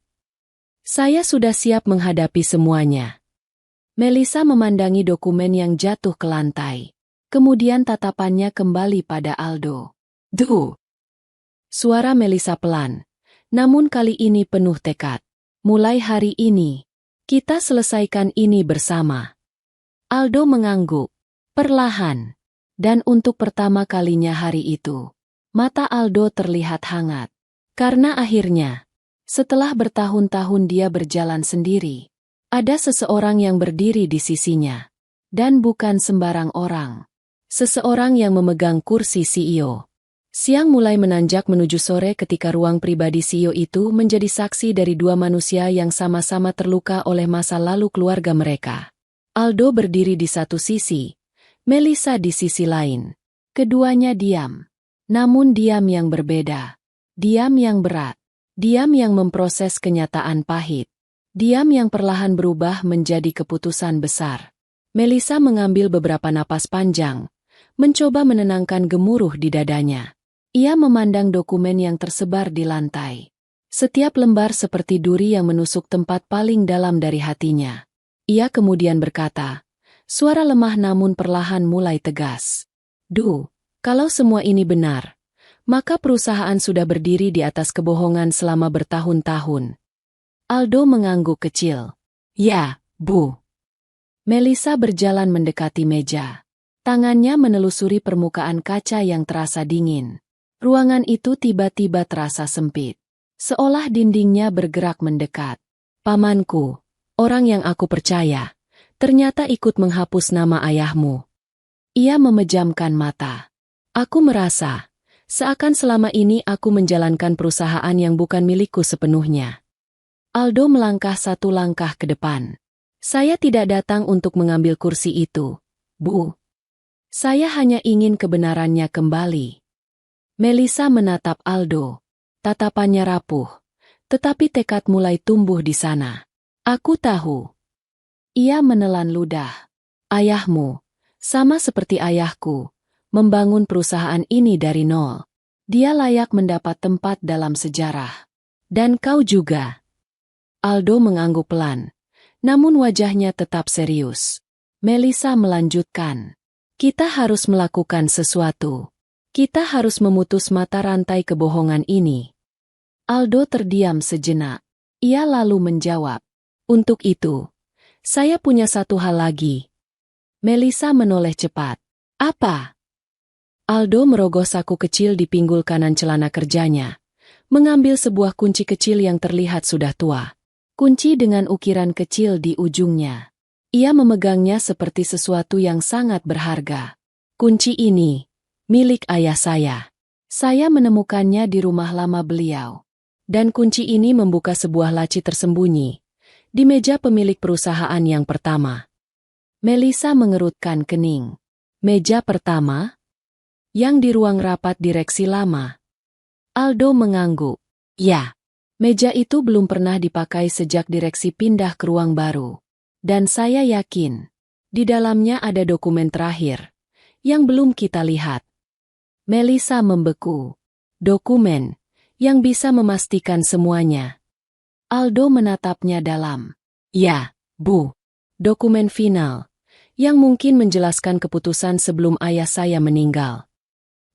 Saya sudah siap menghadapi semuanya. Melissa memandangi dokumen yang jatuh ke lantai. Kemudian tatapannya kembali pada Aldo. Duh! Suara Melissa pelan. Namun kali ini penuh tekad. Mulai hari ini, kita selesaikan ini bersama. Aldo mengangguk. Perlahan. Dan untuk pertama kalinya hari itu, mata Aldo terlihat hangat. Karena akhirnya, setelah bertahun-tahun dia berjalan sendiri, Ada seseorang yang berdiri di sisinya. Dan bukan sembarang orang. Seseorang yang memegang kursi CEO. Siang mulai menanjak menuju sore ketika ruang pribadi CEO itu menjadi saksi dari dua manusia yang sama-sama terluka oleh masa lalu keluarga mereka. Aldo berdiri di satu sisi, Melissa di sisi lain. Keduanya diam. Namun diam yang berbeda. Diam yang berat. Diam yang memproses kenyataan pahit. Diam yang perlahan berubah menjadi keputusan besar. Melissa mengambil beberapa napas panjang, mencoba menenangkan gemuruh di dadanya. Ia memandang dokumen yang tersebar di lantai. Setiap lembar seperti duri yang menusuk tempat paling dalam dari hatinya. Ia kemudian berkata, suara lemah namun perlahan mulai tegas. Kalau semua ini benar, maka perusahaan sudah berdiri di atas kebohongan selama bertahun-tahun. Aldo mengangguk kecil. Ya, Bu. Melissa berjalan mendekati meja. Tangannya menelusuri permukaan kaca yang terasa dingin. Ruangan itu tiba-tiba terasa sempit. Seolah dindingnya bergerak mendekat. Pamanku, orang yang aku percaya, ternyata ikut menghapus nama ayahmu. Ia memejamkan mata. Aku merasa, seakan selama ini aku menjalankan perusahaan yang bukan milikku sepenuhnya. Aldo melangkah satu langkah ke depan. Saya tidak datang untuk mengambil kursi itu, Bu. Saya hanya ingin kebenarannya kembali. Melissa menatap Aldo. Tatapannya rapuh. Tetapi tekad mulai tumbuh di sana. Aku tahu. Ia menelan ludah. Ayahmu, sama seperti ayahku, membangun perusahaan ini dari nol. Dia layak mendapat tempat dalam sejarah. Dan kau juga. Aldo mengangguk pelan, namun wajahnya tetap serius. Melissa melanjutkan. Kita harus melakukan sesuatu. Kita harus memutus mata rantai kebohongan ini. Aldo terdiam sejenak. Ia lalu menjawab. Untuk itu, saya punya satu hal lagi. Melissa menoleh cepat. Apa? Aldo merogoh saku kecil di pinggul kanan celana kerjanya, mengambil sebuah kunci kecil yang terlihat sudah tua. Kunci dengan ukiran kecil di ujungnya. Ia memegangnya seperti sesuatu yang sangat berharga. Kunci ini, milik ayah saya. Saya menemukannya di rumah lama beliau. Dan kunci ini membuka sebuah laci tersembunyi di meja pemilik perusahaan yang pertama. Melissa mengerutkan kening. Meja pertama? Yang di ruang rapat direksi lama. Aldo mengangguk. Ya. Meja itu belum pernah dipakai sejak direksi pindah ke ruang baru. Dan saya yakin, di dalamnya ada dokumen terakhir, yang belum kita lihat. Melissa membeku. Dokumen, yang bisa memastikan semuanya. Aldo menatapnya dalam. Ya, Bu. Dokumen final, yang mungkin menjelaskan keputusan sebelum ayah saya meninggal.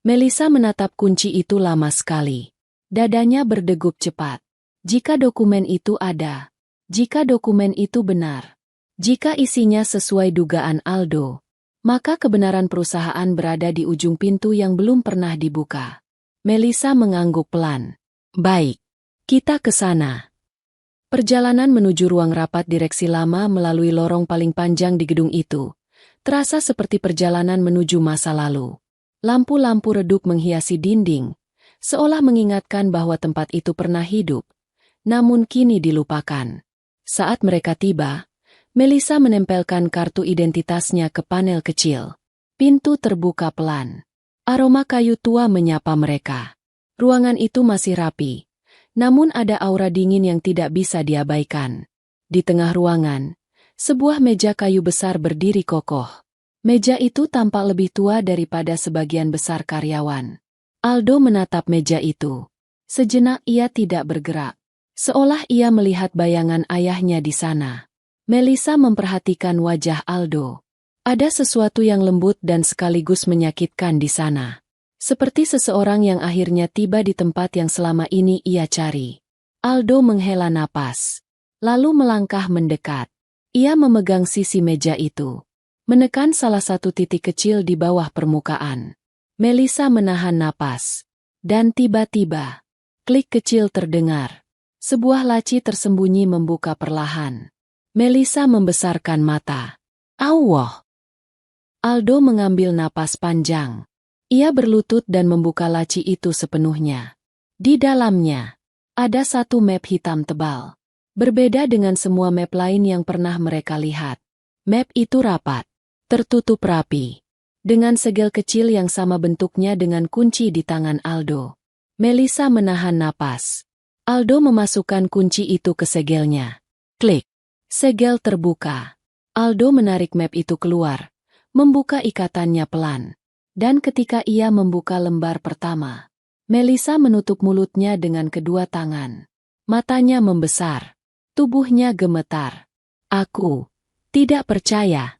Melissa menatap kunci itu lama sekali. Dadanya berdegup cepat. Jika dokumen itu ada, jika dokumen itu benar, jika isinya sesuai dugaan Aldo, maka kebenaran perusahaan berada di ujung pintu yang belum pernah dibuka. Melissa mengangguk pelan. Baik, kita ke sana. Perjalanan menuju ruang rapat direksi lama melalui lorong paling panjang di gedung itu, terasa seperti perjalanan menuju masa lalu. Lampu-lampu redup menghiasi dinding, seolah mengingatkan bahwa tempat itu pernah hidup. Namun kini dilupakan. Saat mereka tiba, Melissa menempelkan kartu identitasnya ke panel kecil. Pintu terbuka pelan. Aroma kayu tua menyapa mereka. Ruangan itu masih rapi, namun ada aura dingin yang tidak bisa diabaikan. Di tengah ruangan, sebuah meja kayu besar berdiri kokoh. Meja itu tampak lebih tua daripada sebagian besar karyawan. Aldo menatap meja itu. Sejenak ia tidak bergerak. Seolah ia melihat bayangan ayahnya di sana. Melissa memperhatikan wajah Aldo. Ada sesuatu yang lembut dan sekaligus menyakitkan di sana. Seperti seseorang yang akhirnya tiba di tempat yang selama ini ia cari. Aldo menghela napas, lalu melangkah mendekat. Ia memegang sisi meja itu, menekan salah satu titik kecil di bawah permukaan. Melissa menahan napas. Dan tiba-tiba, klik kecil terdengar. Sebuah laci tersembunyi membuka perlahan. Melissa membesarkan mata. Allah. Aldo mengambil napas panjang. Ia berlutut dan membuka laci itu sepenuhnya. Di dalamnya, ada satu map hitam tebal. Berbeda dengan semua map lain yang pernah mereka lihat. Map itu rapat, tertutup rapi, dengan segel kecil yang sama bentuknya dengan kunci di tangan Aldo. Melissa menahan napas. Aldo memasukkan kunci itu ke segelnya. Klik. Segel terbuka. Aldo menarik map itu keluar, membuka ikatannya pelan. Dan ketika ia membuka lembar pertama, Melissa menutup mulutnya dengan kedua tangan. Matanya membesar. Tubuhnya gemetar. Aku tidak percaya.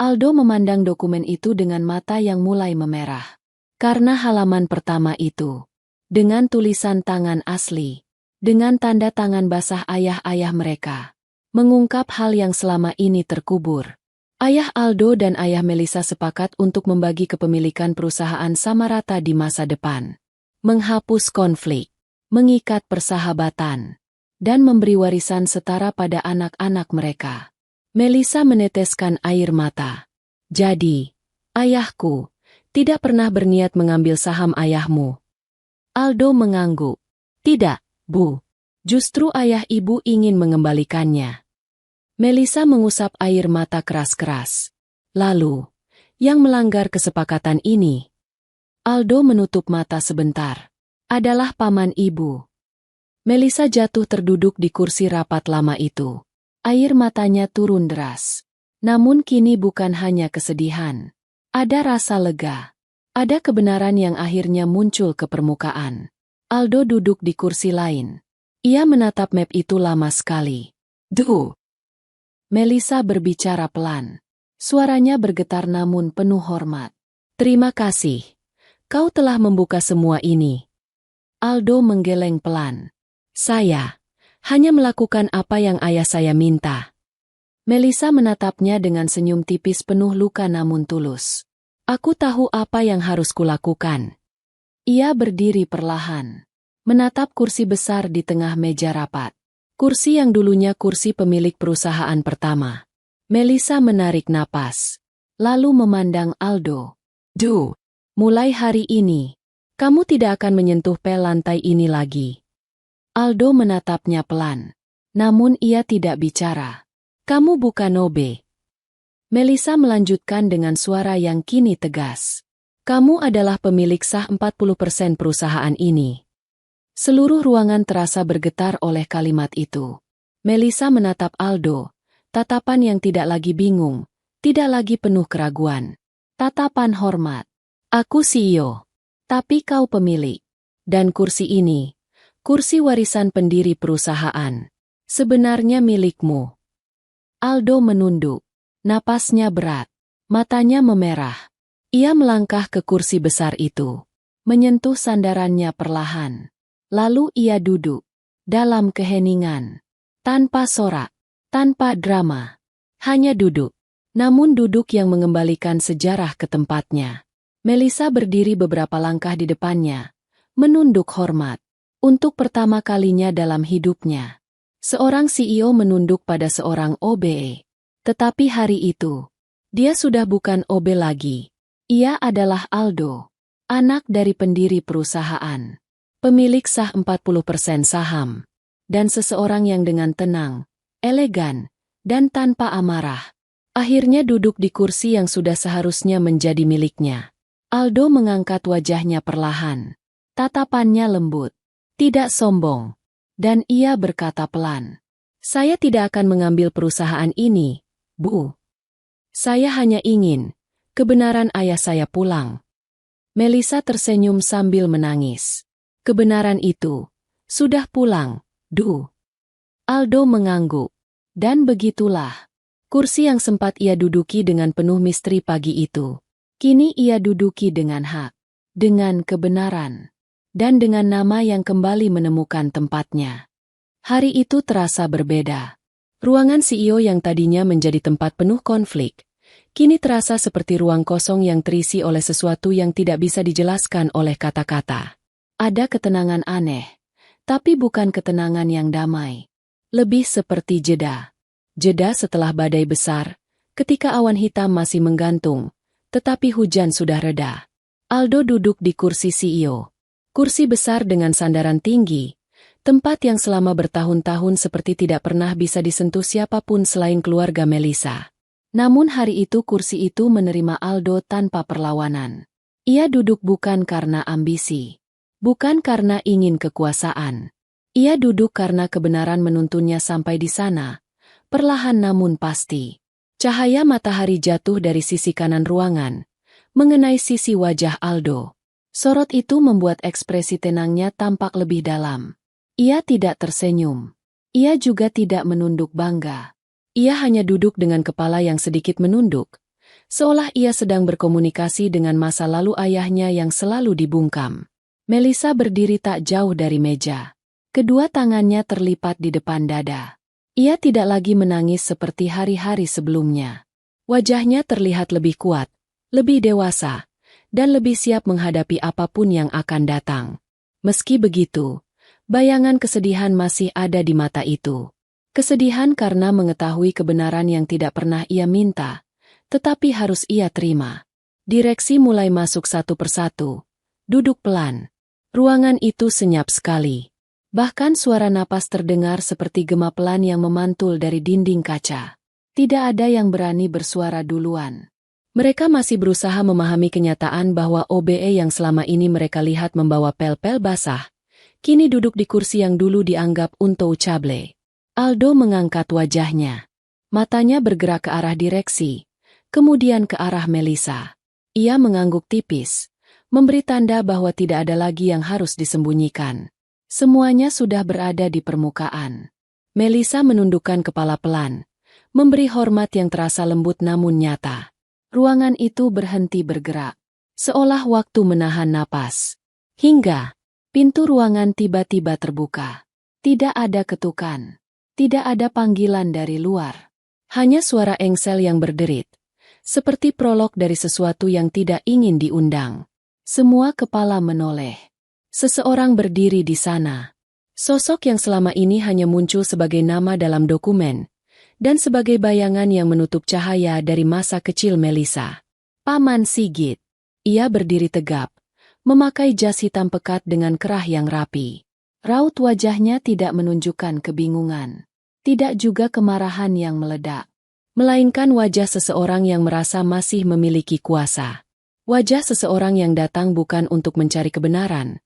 Aldo memandang dokumen itu dengan mata yang mulai memerah. Karena halaman pertama itu, dengan tulisan tangan asli, dengan tanda tangan basah ayah-ayah mereka, mengungkap hal yang selama ini terkubur. Ayah Aldo dan ayah Melissa sepakat untuk membagi kepemilikan perusahaan sama rata di masa depan. Menghapus konflik, mengikat persahabatan, dan memberi warisan setara pada anak-anak mereka. Melissa meneteskan air mata. Jadi, ayahku tidak pernah berniat mengambil saham ayahmu. Aldo mengangguk. Tidak, Bu. Justru ayah ibu ingin mengembalikannya. Melissa mengusap air mata keras-keras. Lalu, yang melanggar kesepakatan ini? Aldo menutup mata sebentar. Adalah paman ibu. Melissa jatuh terduduk di kursi rapat lama itu. Air matanya turun deras. Namun kini bukan hanya kesedihan. Ada rasa lega. Ada kebenaran yang akhirnya muncul ke permukaan. Aldo duduk di kursi lain. Ia menatap map itu lama sekali. Duh! Melissa berbicara pelan. Suaranya bergetar namun penuh hormat. Terima kasih. Kau telah membuka semua ini. Aldo menggeleng pelan. Saya hanya melakukan apa yang ayah saya minta. Melissa menatapnya dengan senyum tipis penuh luka namun tulus. Aku tahu apa yang harus kulakukan. Ia berdiri perlahan, menatap kursi besar di tengah meja rapat. Kursi yang dulunya kursi pemilik perusahaan pertama. Melissa menarik napas, lalu memandang Aldo. Duh, mulai hari ini, kamu tidak akan menyentuh pel lantai ini lagi. Aldo menatapnya pelan, namun ia tidak bicara. Kamu bukan OB. Melissa melanjutkan dengan suara yang kini tegas. Kamu adalah pemilik sah 40% perusahaan ini. Seluruh ruangan terasa bergetar oleh kalimat itu. Melissa menatap Aldo, tatapan yang tidak lagi bingung, tidak lagi penuh keraguan. Tatapan hormat. Aku CEO, tapi kau pemilik. Dan kursi ini, kursi warisan pendiri perusahaan, sebenarnya milikmu. Aldo menunduk, napasnya berat, matanya memerah. Ia melangkah ke kursi besar itu, menyentuh sandarannya perlahan. Lalu ia duduk, dalam keheningan, tanpa sorak, tanpa drama. Hanya duduk, namun duduk yang mengembalikan sejarah ke tempatnya. Melissa berdiri beberapa langkah di depannya, menunduk hormat. Untuk pertama kalinya dalam hidupnya, seorang CEO menunduk pada seorang OB. Tetapi hari itu, dia sudah bukan OB lagi. Ia adalah Aldo, anak dari pendiri perusahaan, pemilik sah 40% saham, dan seseorang yang dengan tenang, elegan, dan tanpa amarah, akhirnya duduk di kursi yang sudah seharusnya menjadi miliknya. Aldo mengangkat wajahnya perlahan, tatapannya lembut, tidak sombong, dan ia berkata pelan, "Saya tidak akan mengambil perusahaan ini, Bu. Saya hanya ingin kebenaran ayah saya pulang." Melissa tersenyum sambil menangis. Kebenaran itu sudah pulang, Du. Aldo mengangguk. Dan begitulah, kursi yang sempat ia duduki dengan penuh misteri pagi itu, kini ia duduki dengan hak, dengan kebenaran, dan dengan nama yang kembali menemukan tempatnya. Hari itu terasa berbeda. Ruangan CEO yang tadinya menjadi tempat penuh konflik, kini terasa seperti ruang kosong yang terisi oleh sesuatu yang tidak bisa dijelaskan oleh kata-kata. Ada ketenangan aneh, tapi bukan ketenangan yang damai. Lebih seperti jeda. Jeda setelah badai besar, ketika awan hitam masih menggantung, tetapi hujan sudah reda. Aldo duduk di kursi CEO. Kursi besar dengan sandaran tinggi, tempat yang selama bertahun-tahun seperti tidak pernah bisa disentuh siapapun selain keluarga Melissa. Namun hari itu kursi itu menerima Aldo tanpa perlawanan. Ia duduk bukan karena ambisi, bukan karena ingin kekuasaan. Ia duduk karena kebenaran menuntunnya sampai di sana, perlahan namun pasti. Cahaya matahari jatuh dari sisi kanan ruangan, mengenai sisi wajah Aldo. Sorot itu membuat ekspresi tenangnya tampak lebih dalam. Ia tidak tersenyum. Ia juga tidak menunduk bangga. Ia hanya duduk dengan kepala yang sedikit menunduk, seolah ia sedang berkomunikasi dengan masa lalu ayahnya yang selalu dibungkam. Melissa berdiri tak jauh dari meja. Kedua tangannya terlipat di depan dada. Ia tidak lagi menangis seperti hari-hari sebelumnya. Wajahnya terlihat lebih kuat, lebih dewasa, dan lebih siap menghadapi apapun yang akan datang. Meski begitu, bayangan kesedihan masih ada di mata itu. Kesedihan karena mengetahui kebenaran yang tidak pernah ia minta, tetapi harus ia terima. Direksi mulai masuk satu persatu. Duduk pelan. Ruangan itu senyap sekali. Bahkan suara napas terdengar seperti gema pelan yang memantul dari dinding kaca. Tidak ada yang berani bersuara duluan. Mereka masih berusaha memahami kenyataan bahwa OBE yang selama ini mereka lihat membawa pel-pel basah, kini duduk di kursi yang dulu dianggap untouchable. Aldo mengangkat wajahnya. Matanya bergerak ke arah direksi, kemudian ke arah Melissa. Ia mengangguk tipis, memberi tanda bahwa tidak ada lagi yang harus disembunyikan. Semuanya sudah berada di permukaan. Melissa menundukkan kepala pelan, memberi hormat yang terasa lembut namun nyata. Ruangan itu berhenti bergerak, seolah waktu menahan napas. Hingga pintu ruangan tiba-tiba terbuka. Tidak ada ketukan, tidak ada panggilan dari luar. Hanya suara engsel yang berderit, seperti prolog dari sesuatu yang tidak ingin diundang. Semua kepala menoleh. Seseorang berdiri di sana. Sosok yang selama ini hanya muncul sebagai nama dalam dokumen, dan sebagai bayangan yang menutup cahaya dari masa kecil Melissa. Paman Sigit. Ia berdiri tegap, memakai jas hitam pekat dengan kerah yang rapi. Raut wajahnya tidak menunjukkan kebingungan, tidak juga kemarahan yang meledak, melainkan wajah seseorang yang merasa masih memiliki kuasa. Wajah seseorang yang datang bukan untuk mencari kebenaran,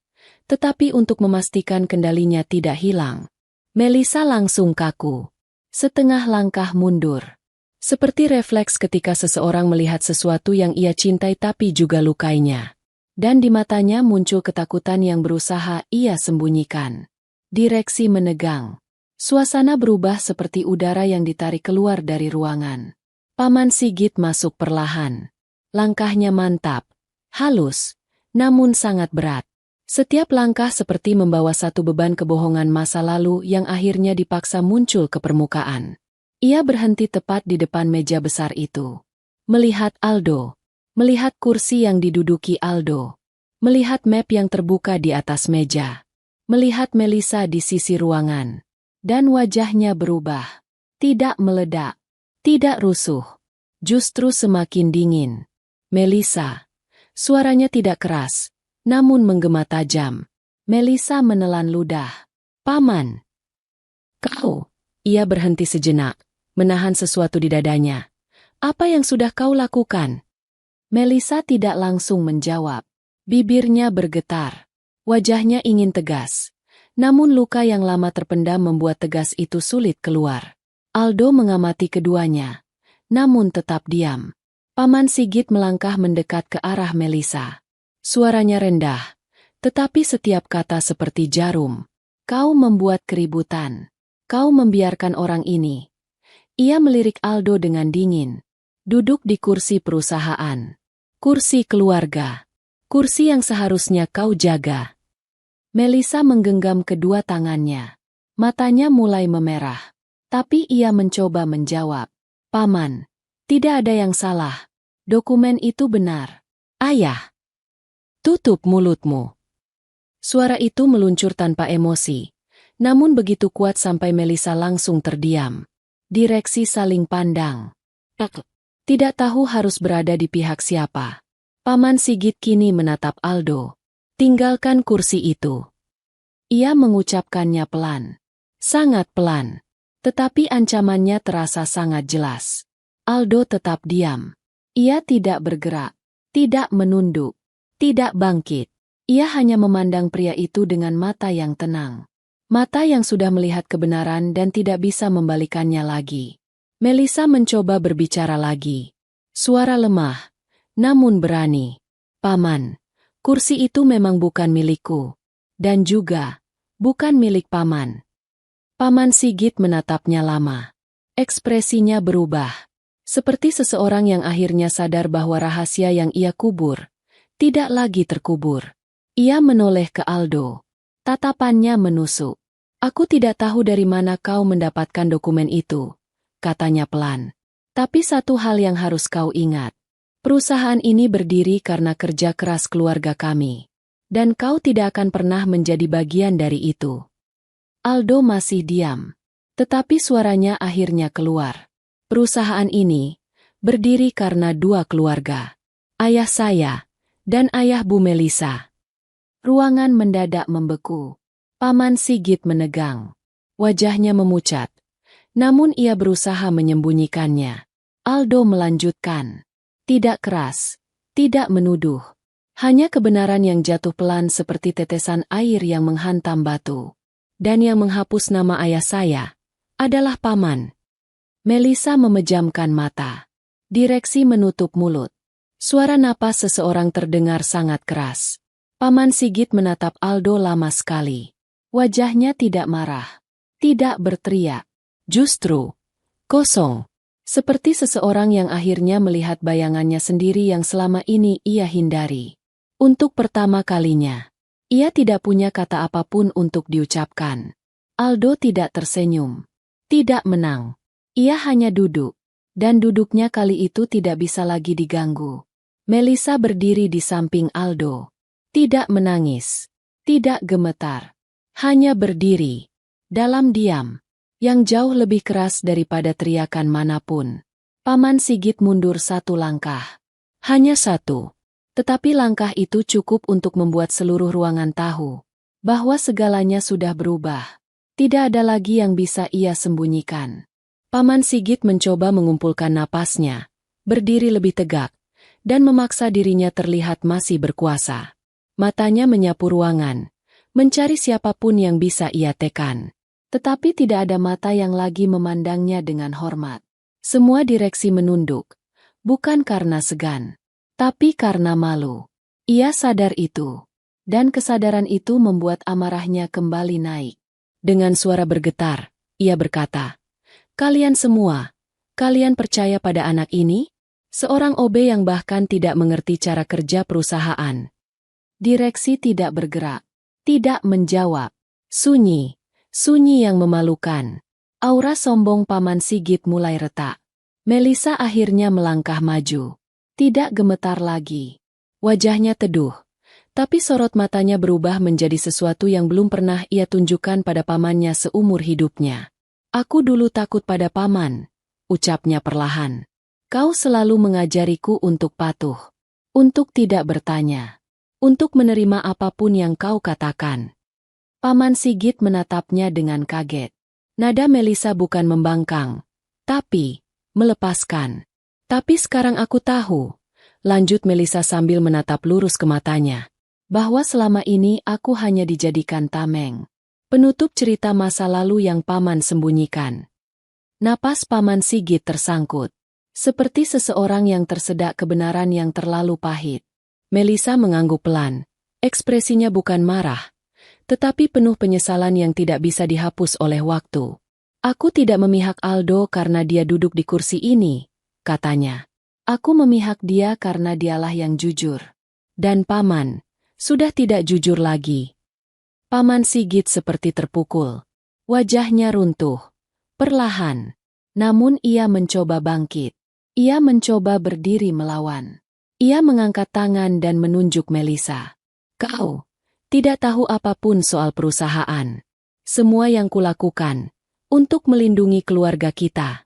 tetapi untuk memastikan kendalinya tidak hilang. Melissa langsung kaku. Setengah langkah mundur. Seperti refleks ketika seseorang melihat sesuatu yang ia cintai tapi juga lukainya. Dan di matanya muncul ketakutan yang berusaha ia sembunyikan. Direksi menegang. Suasana berubah seperti udara yang ditarik keluar dari ruangan. Paman Sigit masuk perlahan. Langkahnya mantap, halus, namun sangat berat. Setiap langkah seperti membawa satu beban kebohongan masa lalu yang akhirnya dipaksa muncul ke permukaan. Ia berhenti tepat di depan meja besar itu. Melihat Aldo. Melihat kursi yang diduduki Aldo. Melihat map yang terbuka di atas meja. Melihat Melissa di sisi ruangan. Dan wajahnya berubah. Tidak meledak. Tidak rusuh. Justru semakin dingin. Melissa. Suaranya tidak keras, namun menggema tajam. Melissa menelan ludah. Paman. Kau. Ia berhenti sejenak, menahan sesuatu di dadanya. Apa yang sudah kau lakukan? Melissa tidak langsung menjawab. Bibirnya bergetar. Wajahnya ingin tegas. Namun luka yang lama terpendam membuat tegas itu sulit keluar. Aldo mengamati keduanya, namun tetap diam. Paman Sigit melangkah mendekat ke arah Melissa. Suaranya rendah, tetapi setiap kata seperti jarum. Kau membuat keributan. Kau membiarkan orang ini. Ia melirik Aldo dengan dingin. Duduk di kursi perusahaan. Kursi keluarga. Kursi yang seharusnya kau jaga. Melissa menggenggam kedua tangannya. Matanya mulai memerah. Tapi ia mencoba menjawab. Paman, tidak ada yang salah. Dokumen itu benar. Ayah. Tutup mulutmu. Suara itu meluncur tanpa emosi, namun begitu kuat sampai Melissa langsung terdiam. Direksi saling pandang. Tidak tahu harus berada di pihak siapa. Paman Sigit kini menatap Aldo. Tinggalkan kursi itu. Ia mengucapkannya pelan. Sangat pelan. Tetapi ancamannya terasa sangat jelas. Aldo tetap diam. Ia tidak bergerak. Tidak menunduk. Tidak bangkit. Ia hanya memandang pria itu dengan mata yang tenang. Mata yang sudah melihat kebenaran dan tidak bisa membalikannya lagi. Melisa mencoba berbicara lagi. Suara lemah, namun berani. Paman, kursi itu memang bukan milikku. Dan juga, bukan milik Paman. Paman Sigit menatapnya lama. Ekspresinya berubah. Seperti seseorang yang akhirnya sadar bahwa rahasia yang ia kubur tidak lagi terkubur. Ia menoleh ke Aldo. Tatapannya menusuk. Aku tidak tahu dari mana kau mendapatkan dokumen itu, katanya pelan. Tapi satu hal yang harus kau ingat. Perusahaan ini berdiri karena kerja keras keluarga kami. Dan kau tidak akan pernah menjadi bagian dari itu. Aldo masih diam. Tetapi suaranya akhirnya keluar. Perusahaan ini berdiri karena dua keluarga. Ayah saya dan ayah Bu Melisa. Ruangan mendadak membeku. Paman Sigit menegang. Wajahnya memucat. Namun ia berusaha menyembunyikannya. Aldo melanjutkan. Tidak keras. Tidak menuduh. Hanya kebenaran yang jatuh pelan seperti tetesan air yang menghantam batu. Dan yang menghapus nama ayah saya adalah Paman. Melisa memejamkan mata. Direksi menutup mulut. Suara napas seseorang terdengar sangat keras. Paman Sigit menatap Aldo lama sekali. Wajahnya tidak marah, tidak berteriak, justru kosong. Seperti seseorang yang akhirnya melihat bayangannya sendiri yang selama ini ia hindari. Untuk pertama kalinya, ia tidak punya kata apapun untuk diucapkan. Aldo tidak tersenyum, tidak menang. Ia hanya duduk, dan duduknya kali itu tidak bisa lagi diganggu. Melisa berdiri di samping Aldo. Tidak menangis, tidak gemetar. Hanya berdiri, dalam diam, yang jauh lebih keras daripada teriakan manapun. Paman Sigit mundur satu langkah. Hanya satu. Tetapi langkah itu cukup untuk membuat seluruh ruangan tahu bahwa segalanya sudah berubah. Tidak ada lagi yang bisa ia sembunyikan. Paman Sigit mencoba mengumpulkan napasnya, berdiri lebih tegak, dan memaksa dirinya terlihat masih berkuasa. Matanya menyapu ruangan. Mencari siapapun yang bisa ia tekan. Tetapi tidak ada mata yang lagi memandangnya dengan hormat. Semua direksi menunduk. Bukan karena segan. Tapi karena malu. Ia sadar itu. Dan kesadaran itu membuat amarahnya kembali naik. Dengan suara bergetar, ia berkata, "Kalian semua, kalian percaya pada anak ini?" Seorang OB yang bahkan tidak mengerti cara kerja perusahaan. Direksi tidak bergerak. Tidak menjawab. Sunyi. Sunyi yang memalukan. Aura sombong Paman Sigit mulai retak. Melisa akhirnya melangkah maju. Tidak gemetar lagi. Wajahnya teduh. Tapi sorot matanya berubah menjadi sesuatu yang belum pernah ia tunjukkan pada pamannya seumur hidupnya. "Aku dulu takut pada Paman," ucapnya perlahan. "Kau selalu mengajariku untuk patuh. Untuk tidak bertanya. Untuk menerima apapun yang kau katakan." Paman Sigit menatapnya dengan kaget. Nada Melisa bukan membangkang, tapi melepaskan. "Tapi sekarang aku tahu," lanjut Melisa sambil menatap lurus ke matanya, "bahwa selama ini aku hanya dijadikan tameng. Penutup cerita masa lalu yang Paman sembunyikan." Napas Paman Sigit tersangkut. Seperti seseorang yang tersedak kebenaran yang terlalu pahit. Melisa mengangguk pelan. Ekspresinya bukan marah, tetapi penuh penyesalan yang tidak bisa dihapus oleh waktu. "Aku tidak memihak Aldo karena dia duduk di kursi ini," katanya. "Aku memihak dia karena dialah yang jujur. Dan Paman sudah tidak jujur lagi." Paman Sigit seperti terpukul. Wajahnya runtuh. Perlahan. Namun ia mencoba bangkit. Ia mencoba berdiri melawan. Ia mengangkat tangan dan menunjuk Melisa. "Kau tidak tahu apapun soal perusahaan. Semua yang kulakukan Untuk melindungi keluarga kita.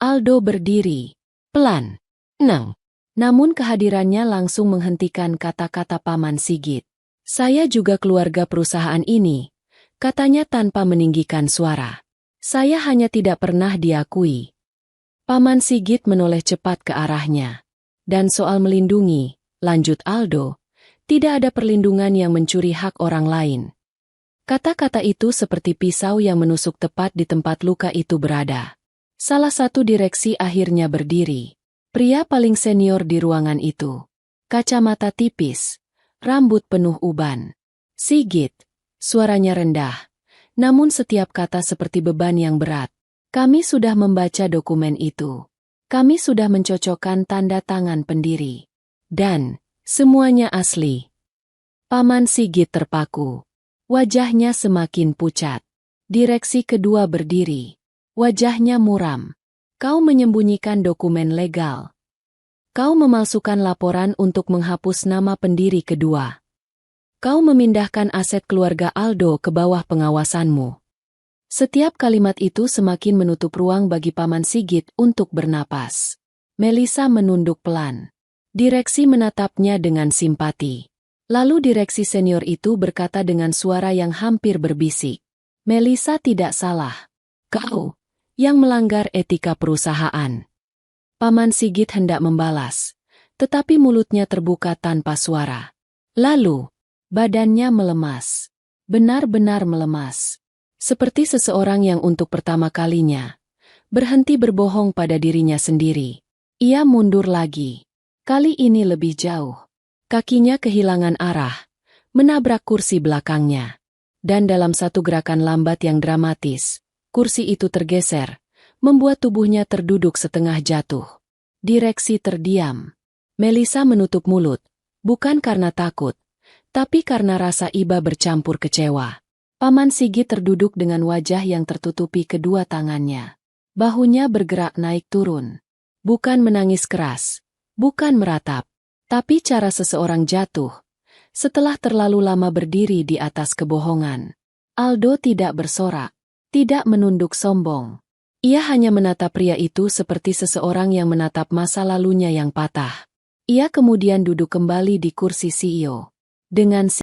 Aldo berdiri. Pelan. Nang. Namun kehadirannya langsung menghentikan kata-kata Paman Sigit. Saya juga keluarga perusahaan ini, katanya tanpa meninggikan suara. Saya hanya tidak pernah diakui. Paman Sigit menoleh cepat ke arahnya. Dan soal melindungi, lanjut Aldo, tidak ada perlindungan yang mencuri hak orang lain. Kata-kata itu seperti pisau yang menusuk tepat di tempat luka itu berada. Salah satu direksi akhirnya berdiri. Pria paling senior di ruangan itu. Kacamata tipis, rambut penuh uban. Sigit, suaranya rendah. Namun setiap kata seperti beban yang berat. Kami sudah membaca dokumen itu. Kami sudah mencocokkan tanda tangan pendiri. Dan, semuanya asli. Paman Sigit terpaku. Wajahnya semakin pucat. Direksi kedua berdiri. Wajahnya muram. Kau menyembunyikan dokumen legal. Kau memalsukan laporan untuk menghapus nama pendiri kedua. Kau memindahkan aset keluarga Aldo ke bawah pengawasanmu. Setiap kalimat itu semakin menutup ruang bagi Paman Sigit untuk bernapas. Melisa menunduk pelan. Direksi menatapnya dengan simpati. Lalu direksi senior itu berkata dengan suara yang hampir berbisik. Melisa tidak salah. Kau yang melanggar etika perusahaan. Paman Sigit hendak membalas, tetapi mulutnya terbuka tanpa suara. Lalu, badannya melemas. Benar-benar melemas. Seperti seseorang yang untuk pertama kalinya berhenti berbohong pada dirinya sendiri. Ia mundur lagi. Kali ini lebih jauh. Kakinya kehilangan arah, menabrak kursi belakangnya. Dan dalam satu gerakan lambat yang dramatis, kursi itu tergeser, membuat tubuhnya terduduk setengah jatuh. Direksi terdiam. Melisa menutup mulut, bukan karena takut, tapi karena rasa iba bercampur kecewa. Paman Sigit terduduk dengan wajah yang tertutupi kedua tangannya. Bahunya bergerak naik turun. Bukan menangis keras, bukan meratap, tapi cara seseorang jatuh setelah terlalu lama berdiri di atas kebohongan. Aldo tidak bersorak. Tidak menunduk sombong. Ia hanya menatap pria itu seperti seseorang yang menatap masa lalunya yang patah. Ia kemudian duduk kembali di kursi CEO. Dengan